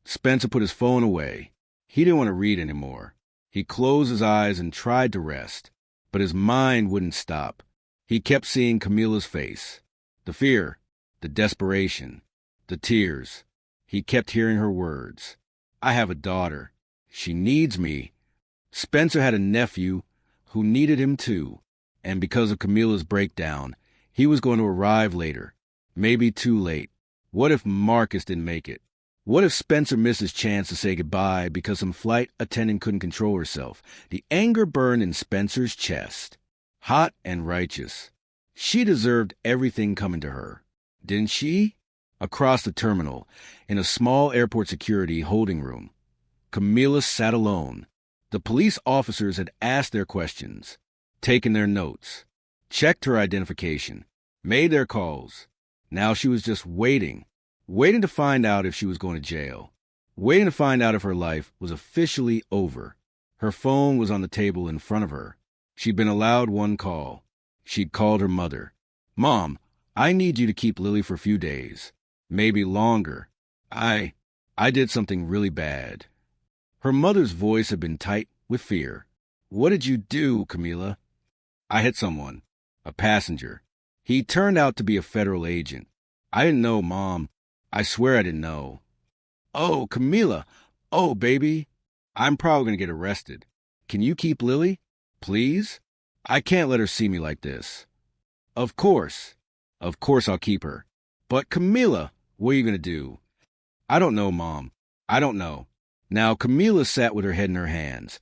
Spencer put his phone away. He didn't want to read anymore. He closed his eyes and tried to rest, but his mind wouldn't stop. He kept seeing Camila's face. The fear, the desperation, the tears. He kept hearing her words. "I have a daughter. She needs me." Spencer had a nephew who needed him too, and because of Camila's breakdown, he was going to arrive later, maybe too late. What if Marcus didn't make it? What if Spencer missed his chance to say goodbye because some flight attendant couldn't control herself? The anger burned in Spencer's chest, hot and righteous. She deserved everything coming to her, didn't she? Across the terminal, in a small airport security holding room, Camila sat alone. The police officers had asked their questions, taken their notes, checked her identification, made their calls. Now she was just waiting to find out if she was going to jail, waiting to find out if her life was officially over. Her phone was on the table in front of her. She'd been allowed one call. She'd called her mother. "Mom, I need you to keep Lily for a few days, maybe longer. I did something really bad." Her mother's voice had been tight with fear. "What did you do, Camila?" "I hit someone, a passenger. He turned out to be a federal agent. I didn't know, Mom. I swear I didn't know." "Oh, Camila. Oh, baby. I'm probably going to get arrested. Can you keep Lily? Please? I can't let her see me like this." Of course I'll keep her. But Camila, what are you going to do?" "I don't know, Mom. I don't know." Now Camila sat with her head in her hands,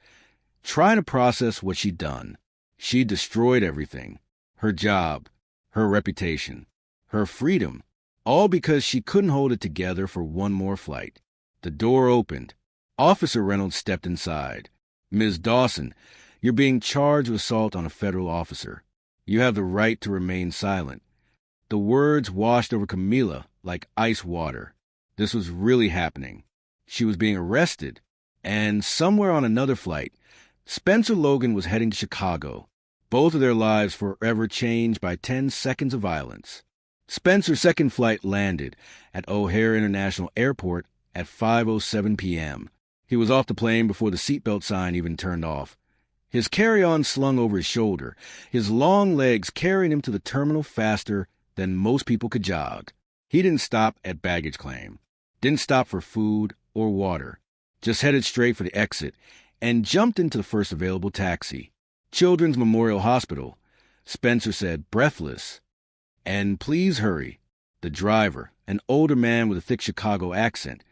trying to process what she'd done. She'd destroyed everything. Her job, her reputation, her freedom, all because she couldn't hold it together for one more flight. The door opened. Officer Reynolds stepped inside. "Ms. Dawson, you're being charged with assault on a federal officer. You have the right to remain silent." The words washed over Camila like ice water. This was really happening. She was being arrested, and somewhere on another flight, Spencer Logan was heading to Chicago. Both of their lives forever changed by 10 seconds of violence. Spencer's second flight landed at O'Hare International Airport at 5:07 p.m. He was off the plane before the seatbelt sign even turned off. His carry-on slung over his shoulder, his long legs carrying him to the terminal faster than most people could jog. He didn't stop at baggage claim, didn't stop for food or water, just headed straight for the exit and jumped into the first available taxi. Children's Memorial Hospital. Spencer said, breathless. "And please hurry." The driver, an older man with a thick Chicago accent,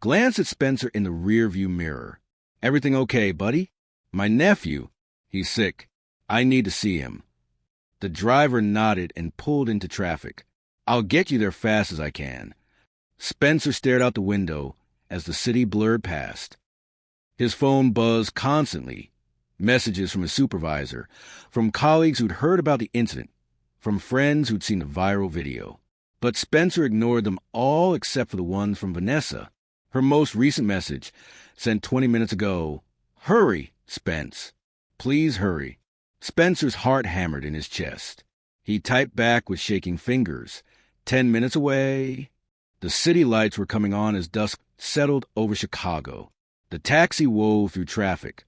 glanced at Spencer in the rearview mirror. "Everything okay, buddy?" "My nephew. He's sick. I need to see him." The driver nodded and pulled into traffic. "I'll get you there fast as I can." Spencer stared out the window as the city blurred past. His phone buzzed constantly. Messages from his supervisor, from colleagues who'd heard about the incident, from friends who'd seen the viral video. But Spencer ignored them all except for the one from Vanessa. Her most recent message, sent 20 minutes ago. "Hurry, Spence. Please hurry." Spencer's heart hammered in his chest. He typed back with shaking fingers. 10 minutes away. The city lights were coming on as dusk settled over Chicago. The taxi wove through traffic.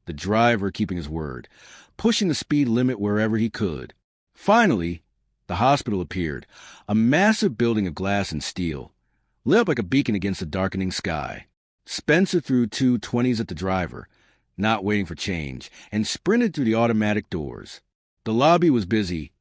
The driver keeping his word, pushing the speed limit wherever he could. Finally, the hospital appeared, a massive building of glass and steel, lit up like a beacon against the darkening sky. Spencer threw two 20s at the driver, not waiting for change, and sprinted through the automatic doors. The lobby was busy,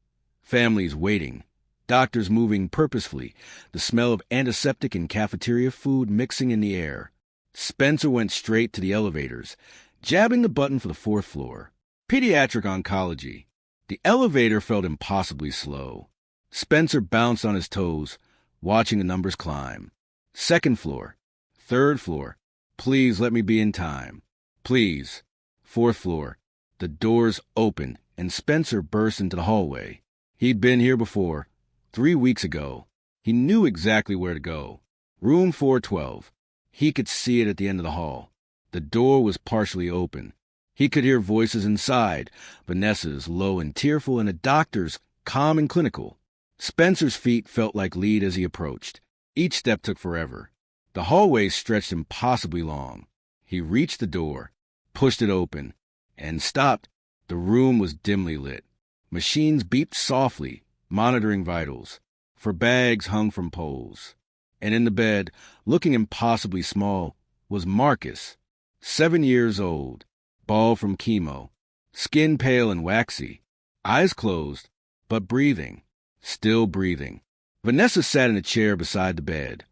families waiting, doctors moving purposefully, the smell of antiseptic and cafeteria food mixing in the air. Spencer went straight to the elevators, jabbing the button for the 4th floor. Pediatric oncology. The elevator felt impossibly slow. Spencer bounced on his toes, watching the numbers climb. 2nd floor. 3rd floor. Please let me be in time. Please. 4th floor. The doors opened, and Spencer burst into the hallway. He'd been here before, 3 weeks ago. He knew exactly where to go. Room 412. He could see it at the end of the hall. The door was partially open. He could hear voices inside, Vanessa's low and tearful, and a doctor's calm and clinical. Spencer's feet felt like lead as he approached. Each step took forever. The hallway stretched impossibly long. He reached the door, pushed it open, and stopped. The room was dimly lit. Machines beeped softly, monitoring vitals, for bags hung from poles. And in the bed, looking impossibly small, was Marcus, 7 years old, bald from chemo, skin pale and waxy, eyes closed, but breathing, still breathing. Vanessa sat in a chair beside the bed,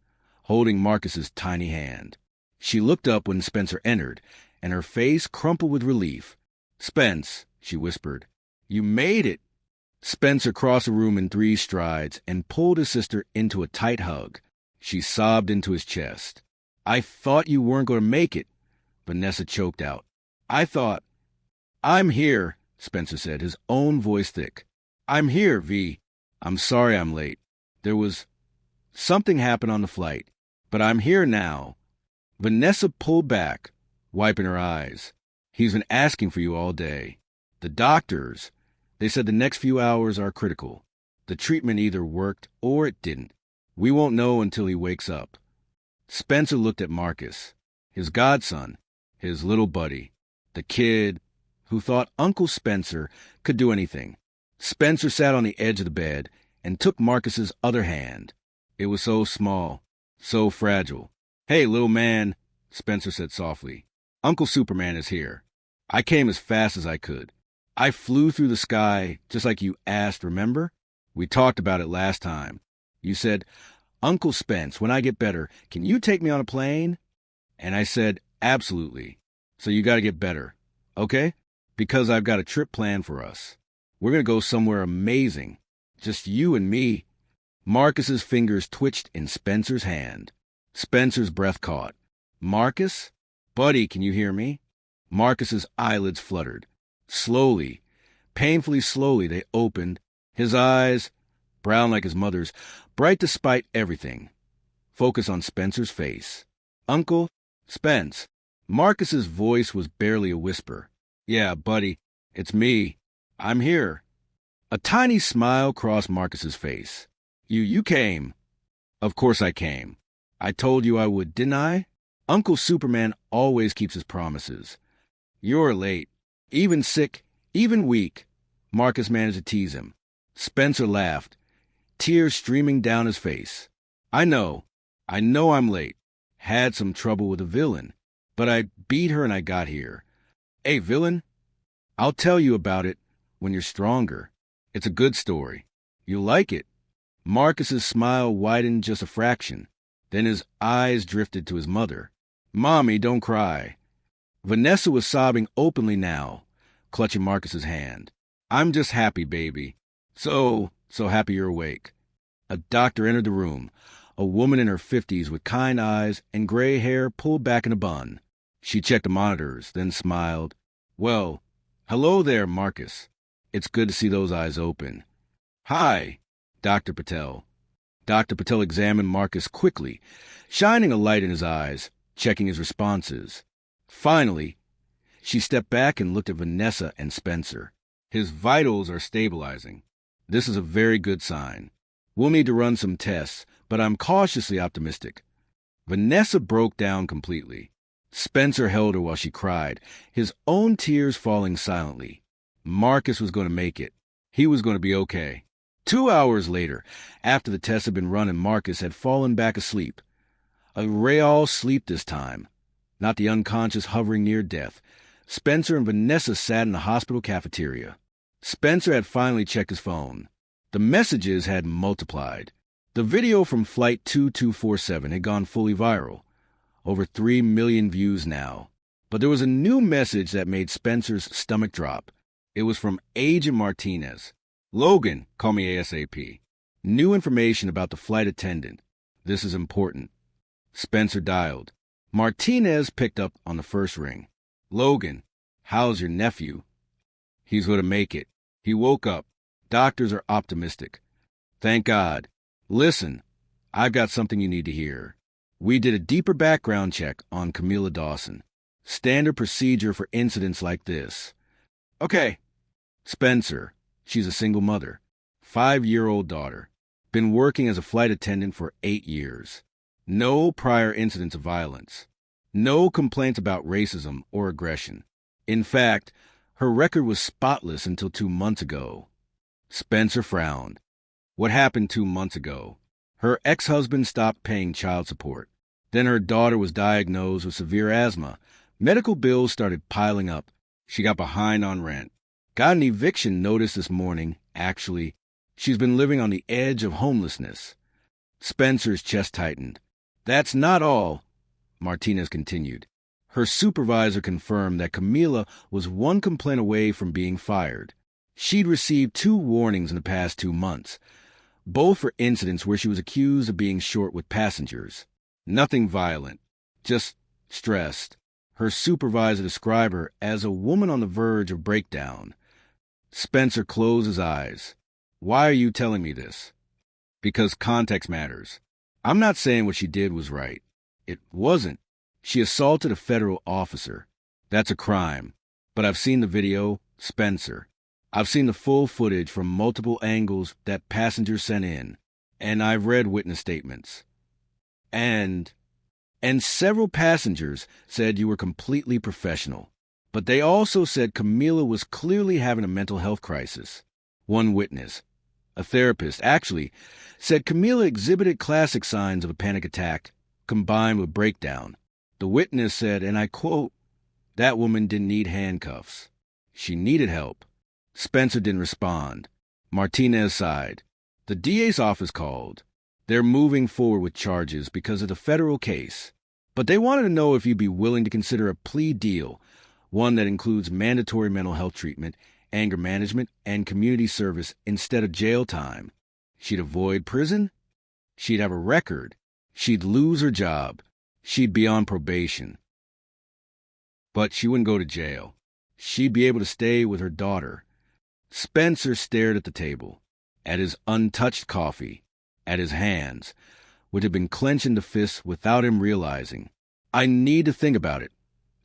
holding Marcus's tiny hand. She looked up when Spencer entered, and her face crumpled with relief. "Spence," she whispered, "you made it." Spencer crossed the room in 3 strides and pulled his sister into a tight hug. She sobbed into his chest. "I thought you weren't going to make it. Vanessa choked out. I thought... I'm here, Spencer said, his own voice thick. I'm here, V. I'm sorry I'm late. There was... something happened on the flight. But I'm here now. Vanessa pulled back, wiping her eyes. He's been asking for you all day. The doctors, they said the next few hours are critical. The treatment either worked or it didn't. We won't know until he wakes up. Spencer looked at Marcus, his godson, his little buddy, the kid who thought Uncle Spencer could do anything. Spencer sat on the edge of the bed and took Marcus's other hand. It was so small, so fragile. Hey, little man, Spencer said softly. Uncle Superman is here. I came as fast as I could. I flew through the sky just like you asked, remember? We talked about it last time. You said, Uncle Spence, when I get better, can you take me on a plane? And I said, absolutely. So you got to get better, okay? Because I've got a trip planned for us. We're going to go somewhere amazing. Just you and me. Marcus's fingers twitched in Spencer's hand. Spencer's breath caught. Marcus? Buddy, can you hear me? Marcus's eyelids fluttered. Slowly, painfully slowly, they opened. His eyes, brown like his mother's, bright despite everything. Focus on Spencer's face. Uncle, Spence. Marcus's voice was barely a whisper. Yeah, buddy, it's me. I'm here. A tiny smile crossed Marcus's face. You came. Of course I came. I told you I would, didn't I? Uncle Superman always keeps his promises. You're late. Even sick, even weak. Marcus managed to tease him. Spencer laughed, tears streaming down his face. I know I'm late. Had some trouble with a villain, but I beat her and I got here. Hey, villain, I'll tell you about it when you're stronger. It's a good story. You'll like it. Marcus's smile widened just a fraction. Then his eyes drifted to his mother. Mommy, don't cry. Vanessa was sobbing openly now, clutching Marcus's hand. I'm just happy, baby. So happy you're awake. A doctor entered the room, a woman in her 50s with kind eyes and gray hair pulled back in a bun. She checked the monitors, then smiled. Well, hello there, Marcus. It's good to see those eyes open. Hi, Dr. Patel. Dr. Patel examined Marcus quickly, shining a light in his eyes, checking his responses. Finally, she stepped back and looked at Vanessa and Spencer. His vitals are stabilizing. This is a very good sign. We'll need to run some tests, but I'm cautiously optimistic. Vanessa broke down completely. Spencer held her while she cried, his own tears falling silently. Marcus was going to make it. He was going to be okay. 2 hours later, after the tests had been run and Marcus had fallen back asleep. A real sleep this time, not the unconscious hovering near death. Spencer and Vanessa sat in the hospital cafeteria. Spencer had finally checked his phone. The messages had multiplied. The video from Flight 2247 had gone fully viral. Over 3 million views now. But there was a new message that made Spencer's stomach drop. It was from Agent Martinez. Logan, call me ASAP. New information about the flight attendant. This is important. Spencer dialed. Martinez picked up on the first ring. Logan, how's your nephew? He's going to make it. He woke up. Doctors are optimistic. Thank God. Listen, I've got something you need to hear. We did a deeper background check on Camila Dawson. Standard procedure for incidents like this. Okay. Spencer, she's a single mother. 5-year-old daughter. Been working as a flight attendant for 8 years. No prior incidents of violence. No complaints about racism or aggression. In fact, her record was spotless until 2 months ago. Spencer frowned. What happened 2 months ago? Her ex-husband stopped paying child support. Then her daughter was diagnosed with severe asthma. Medical bills started piling up. She got behind on rent. Got an eviction notice this morning, actually. She's been living on the edge of homelessness. Spencer's chest tightened. That's not all, Martinez continued. Her supervisor confirmed that Camila was 1 complaint away from being fired. She'd received 2 warnings in the past 2 months, both for incidents where she was accused of being short with passengers. Nothing violent, just stressed. Her supervisor described her as a woman on the verge of breakdown. Spencer closed his eyes. Why are you telling me this? Because context matters. I'm not saying what she did was right. It wasn't. She assaulted a federal officer. That's a crime. But I've seen the video, Spencer. I've seen the full footage from multiple angles that passengers sent in. And I've read witness statements. And several passengers said you were completely professional. But they also said Camila was clearly having a mental health crisis. One witness, a therapist, actually said Camila exhibited classic signs of a panic attack combined with breakdown. The witness said, and I quote, "That woman didn't need handcuffs. She needed help." Spencer didn't respond. Martinez sighed. The DA's office called. They're moving forward with charges because of the federal case. But they wanted to know if you'd be willing to consider a plea deal, one that includes mandatory mental health treatment, anger management, and community service instead of jail time. She'd avoid prison. She'd have a record. She'd lose her job. She'd be on probation. But she wouldn't go to jail. She'd be able to stay with her daughter. Spencer stared at the table, at his untouched coffee, at his hands, which had been clenching the fists without him realizing. "I need to think about it,"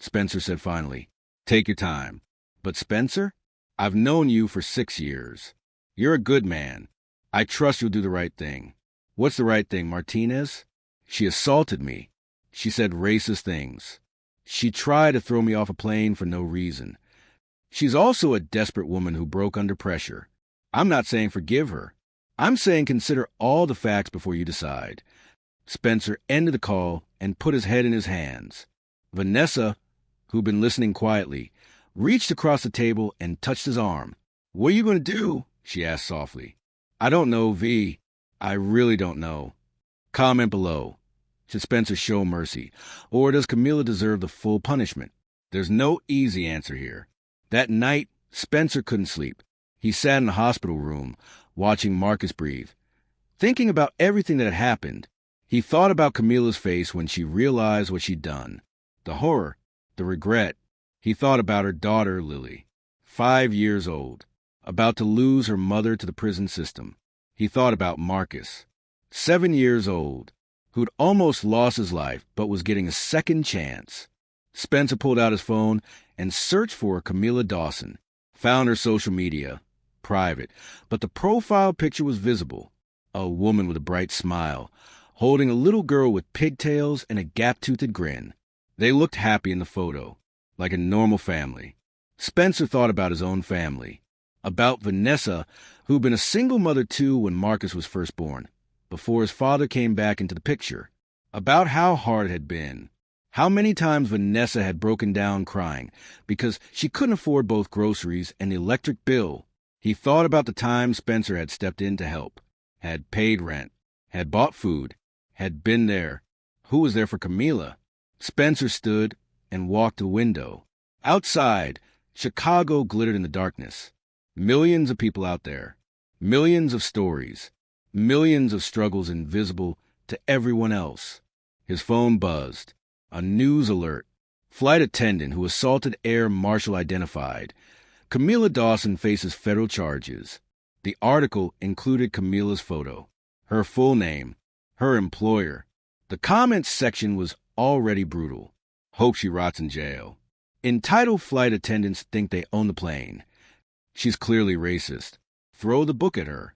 Spencer said finally. "Take your time." "But Spencer, I've known you for 6 years. You're a good man. I trust you'll do the right thing." "What's the right thing, Martinez?" "She assaulted me. She said racist things. She tried to throw me off a plane for no reason. She's also a desperate woman who broke under pressure. I'm not saying forgive her. I'm saying consider all the facts before you decide." Spencer ended the call and put his head in his hands. Vanessa, who'd been listening quietly, reached across the table and touched his arm. "What are you going to do?" she asked softly. "I don't know, V. I really don't know." Comment below. Should Spencer show mercy, or does Camila deserve the full punishment? There's no easy answer here. That night, Spencer couldn't sleep. He sat in the hospital room, watching Marcus breathe, thinking about everything that had happened. He thought about Camila's face when she realized what she'd done. The horror, the regret. He thought about her daughter, Lily, 5 years old, about to lose her mother to the prison system. He thought about Marcus, 7 years old, who'd almost lost his life but was getting a second chance. Spencer pulled out his phone and searched for Camila Dawson. Found her social media, private, but the profile picture was visible. A woman with a bright smile, holding a little girl with pigtails and a gap-toothed grin. They looked happy in the photo, like a normal family. Spencer thought about his own family, about Vanessa, who'd been a single mother too when Marcus was first born, before his father came back into the picture, about how hard it had been, how many times Vanessa had broken down crying because she couldn't afford both groceries and the electric bill. He thought about the time Spencer had stepped in to help, had paid rent, had bought food, had been there. Who was there for Camila? Spencer stood and walked to the window. Outside, Chicago glittered in the darkness. Millions of people out there. Millions of stories. Millions of struggles invisible to everyone else. His phone buzzed. A news alert. Flight attendant who assaulted Air Marshal identified. Camila Dawson faces federal charges. The article included Camila's photo, her full name, her employer. The comments section was already brutal. Hope she rots in jail. Entitled flight attendants think they own the plane. She's clearly racist. Throw the book at her.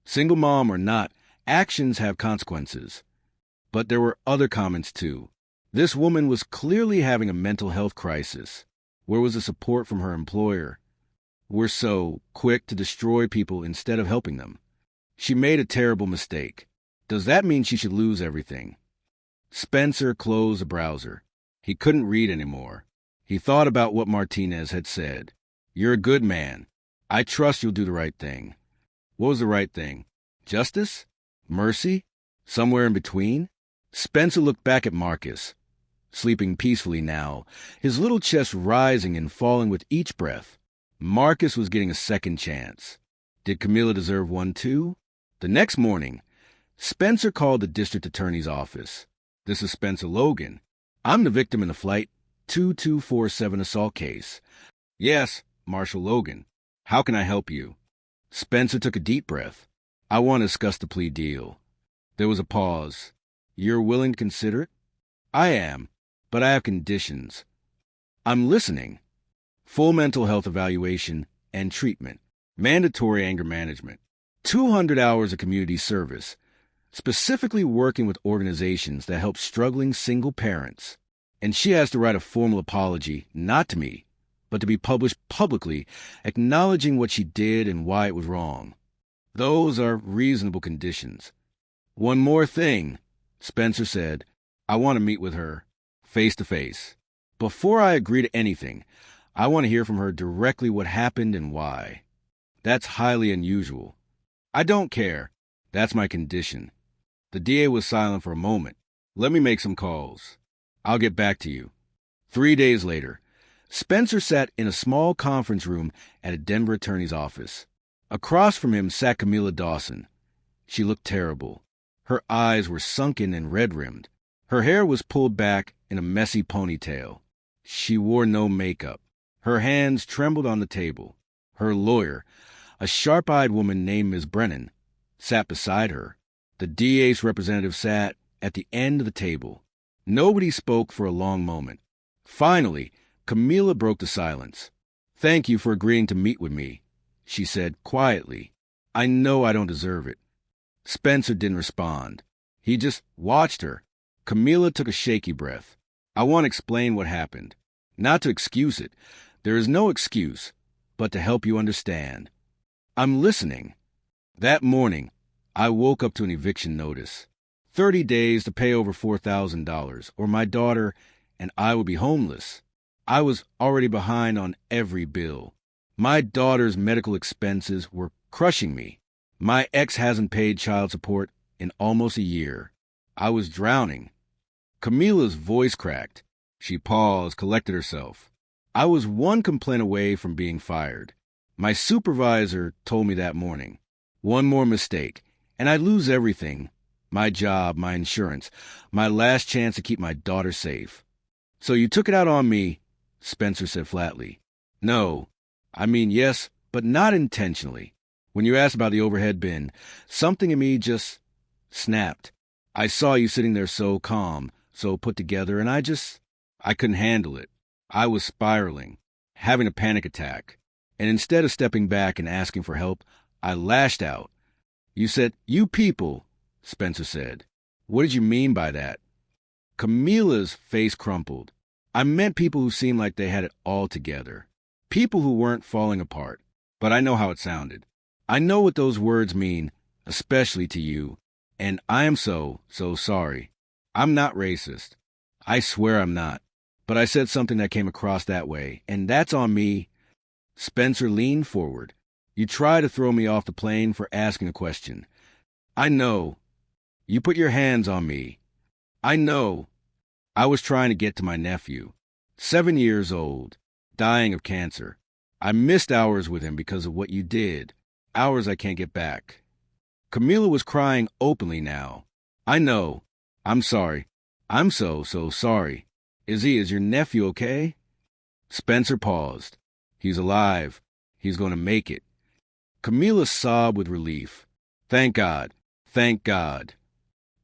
Single mom or not, actions have consequences. But there were other comments too. This woman was clearly having a mental health crisis. Where was the support from her employer? We're so quick to destroy people instead of helping them. She made a terrible mistake. Does that mean she should lose everything? Spencer closed the browser. He couldn't read anymore. He thought about what Martinez had said. "You're a good man. I trust you'll do the right thing." What was the right thing? Justice? Mercy? Somewhere in between? Spencer looked back at Marcus, sleeping peacefully now, his little chest rising and falling with each breath. Marcus was getting a second chance. Did Camila deserve one too? The next morning, Spencer called the district attorney's office. "This is Spencer Logan. I'm the victim in the flight. 2247 assault case. Yes, Marshal Logan. How can I help you? Spencer took a deep breath. I want to discuss the plea deal. There was a pause. You're willing to consider it? I am, but I have conditions. I'm listening. Full mental health evaluation and treatment. Mandatory anger management. 200 hours of community service, specifically working with organizations that help struggling single parents. And she has to write a formal apology, not to me, but to be published publicly, acknowledging what she did and why it was wrong. Those are reasonable conditions. One more thing, Spencer said. I want to meet with her, face to face. Before I agree to anything, I want to hear from her directly what happened and why. That's highly unusual. I don't care. That's my condition. The DA was silent for a moment. Let me make some calls. I'll get back to you. 3 days later, Spencer sat in a small conference room at a Denver attorney's office. Across from him sat Camila Dawson. She looked terrible. Her eyes were sunken and red-rimmed. Her hair was pulled back in a messy ponytail. She wore no makeup. Her hands trembled on the table. Her lawyer, a sharp-eyed woman named Ms. Brennan, sat beside her. The DA's representative sat at the end of the table. Nobody spoke for a long moment. Finally, Camila broke the silence. Thank you for agreeing to meet with me, she said quietly. I know I don't deserve it. Spencer didn't respond. He just watched her. Camila took a shaky breath. I want to explain what happened. Not to excuse it. There is no excuse, but to help you understand. I'm listening. That morning, I woke up to an eviction notice. 30 days to pay over $4,000, or my daughter and I would be homeless. I was already behind on every bill. My daughter's medical expenses were crushing me. My ex hasn't paid child support in almost a year. I was drowning. Camila's voice cracked. She paused, collected herself. I was one complaint away from being fired. My supervisor told me that morning. One more mistake, and I'd lose everything. My job, my insurance, my last chance to keep my daughter safe. So you took it out on me, Spencer said flatly. No, I mean yes, but not intentionally. When you asked about the overhead bin, something in me just snapped. I saw you sitting there so calm, so put together, and I couldn't handle it. I was spiraling, having a panic attack. And instead of stepping back and asking for help, I lashed out. You said, "You people," Spencer said. What did you mean by that? Camila's face crumpled. I meant people who seemed like they had it all together. People who weren't falling apart. But I know how it sounded. I know what those words mean, especially to you. And I am so sorry. I'm not racist. I swear I'm not. But I said something that came across that way, and that's on me. Spencer leaned forward. You tried to throw me off the plane for asking a question. I know. You put your hands on me. I know. I was trying to get to my nephew. 7 years old, dying of cancer. I missed hours with him because of what you did. Hours I can't get back. Camila was crying openly now. I know. I'm sorry. I'm so sorry. Is your nephew okay? Spencer paused. He's alive. He's going to make it. Camila sobbed with relief. Thank God. Thank God.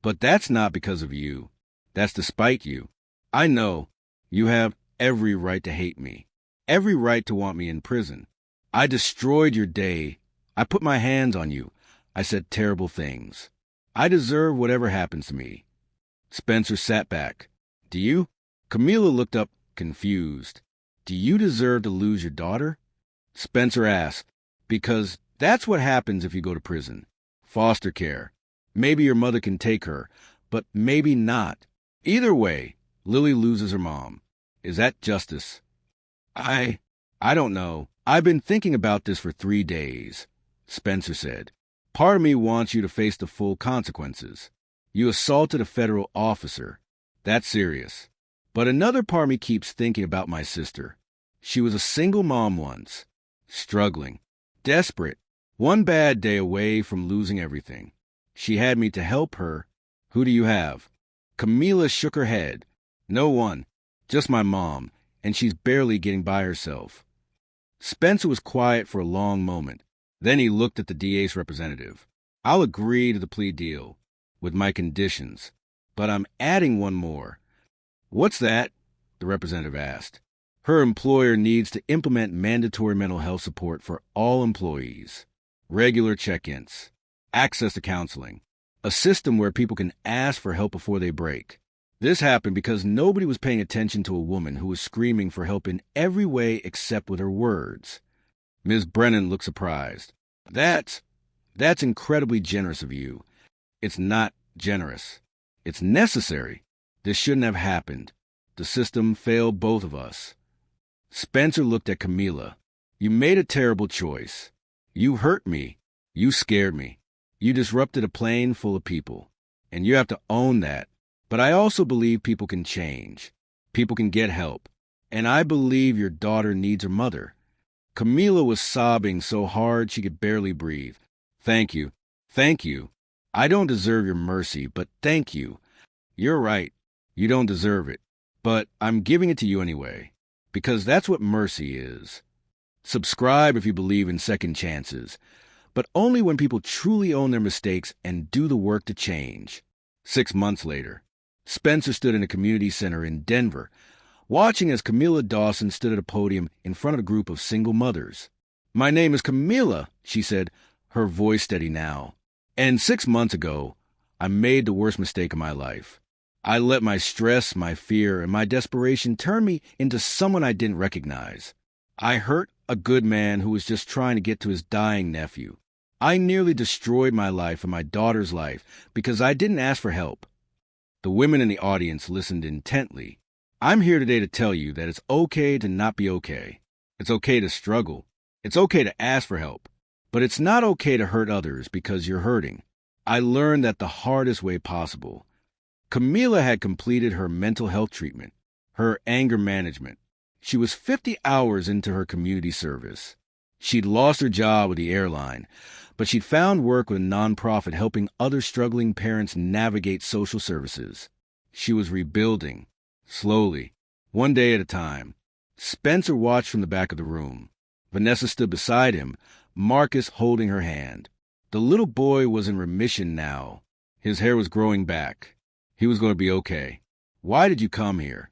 But that's not because of you. That's despite you. I know. You have every right to hate me. Every right to want me in prison. I destroyed your day. I put my hands on you. I said terrible things. I deserve whatever happens to me. Spencer sat back. Do you? Camila looked up, confused. Do you deserve to lose your daughter? Spencer asked. Because that's what happens if you go to prison. Foster care. Maybe your mother can take her, but maybe not. Either way, Lily loses her mom. Is that justice? I don't know. I've been thinking about this for 3 days, Spencer said. Part of me wants you to face the full consequences. You assaulted a federal officer. That's serious. But another part of me keeps thinking about my sister. She was a single mom once. Struggling. Desperate. One bad day away from losing everything. She had me to help her. Who do you have? Camila shook her head. No one. Just my mom, and she's barely getting by herself. Spencer was quiet for a long moment. Then he looked at the DA's representative. I'll agree to the plea deal, with my conditions, but I'm adding one more. What's that? The representative asked. Her employer needs to implement mandatory mental health support for all employees, regular check-ins, access to counseling, a system where people can ask for help before they break. This happened because nobody was paying attention to a woman who was screaming for help in every way except with her words. Ms. Brennan looked surprised. That's incredibly generous of you. It's not generous. It's necessary. This shouldn't have happened. The system failed both of us. Spencer looked at Camila. You made a terrible choice. You hurt me. You scared me. You disrupted a plane full of people. And you have to own that. But I also believe people can change. People can get help. And I believe your daughter needs her mother. Camila was sobbing so hard she could barely breathe. Thank you. Thank you. I don't deserve your mercy, but thank you. You're right. You don't deserve it. But I'm giving it to you anyway. Because that's what mercy is. Subscribe if you believe in second chances. But only when people truly own their mistakes and do the work to change. 6 months later, Spencer stood in a community center in Denver, watching as Camila Dawson stood at a podium in front of a group of single mothers. My name is Camila, she said, her voice steady now. And 6 months ago, I made the worst mistake of my life. I let my stress, my fear, and my desperation turn me into someone I didn't recognize. I hurt a good man who was just trying to get to his dying nephew. I nearly destroyed my life and my daughter's life because I didn't ask for help. The women in the audience listened intently. I'm here today to tell you that it's okay to not be okay. It's okay to struggle. It's okay to ask for help. But it's not okay to hurt others because you're hurting. I learned that the hardest way possible. Camila had completed her mental health treatment, her anger management. She was 50 hours into her community service. She'd lost her job with the airline, but she'd found work with a nonprofit helping other struggling parents navigate social services. She was rebuilding, slowly, one day at a time. Spencer watched from the back of the room. Vanessa stood beside him, Marcus holding her hand. The little boy was in remission now. His hair was growing back. He was going to be okay. Why did you come here?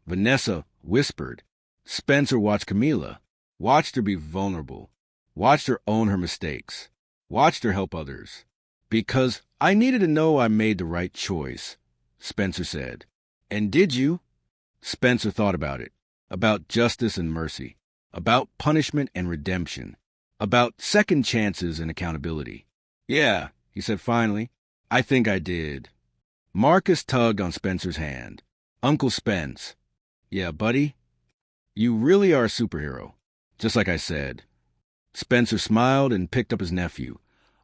Vanessa whispered. Spencer watched Camila, watched her be vulnerable, watched her own her mistakes, watched her help others. Because I needed to know I made the right choice, Spencer said. And did you? Spencer thought about it, about justice and mercy, about punishment and redemption, about second chances and accountability. Yeah, he said finally, I think I did. Marcus tugged on Spencer's hand. Uncle Spence. Yeah, buddy? You really are a superhero, just like I said. Spencer smiled and picked up his nephew,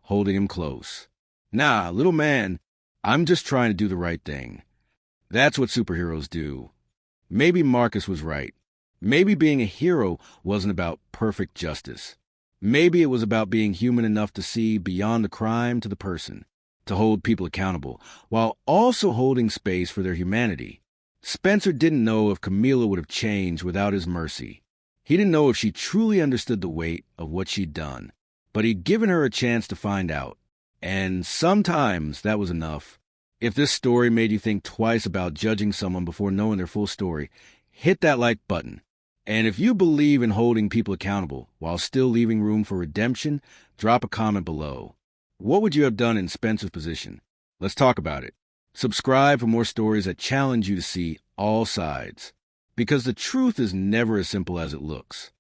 holding him close. Nah, little man, I'm just trying to do the right thing. That's what superheroes do. Maybe Marcus was right. Maybe being a hero wasn't about perfect justice. Maybe it was about being human enough to see beyond the crime to the person, to hold people accountable, while also holding space for their humanity. Spencer didn't know if Camila would have changed without his mercy. He didn't know if she truly understood the weight of what she'd done, but he'd given her a chance to find out. And sometimes that was enough. If this story made you think twice about judging someone before knowing their full story, hit that like button. And if you believe in holding people accountable while still leaving room for redemption, drop a comment below. What would you have done in Spencer's position? Let's talk about it. Subscribe for more stories that challenge you to see all sides. Because the truth is never as simple as it looks.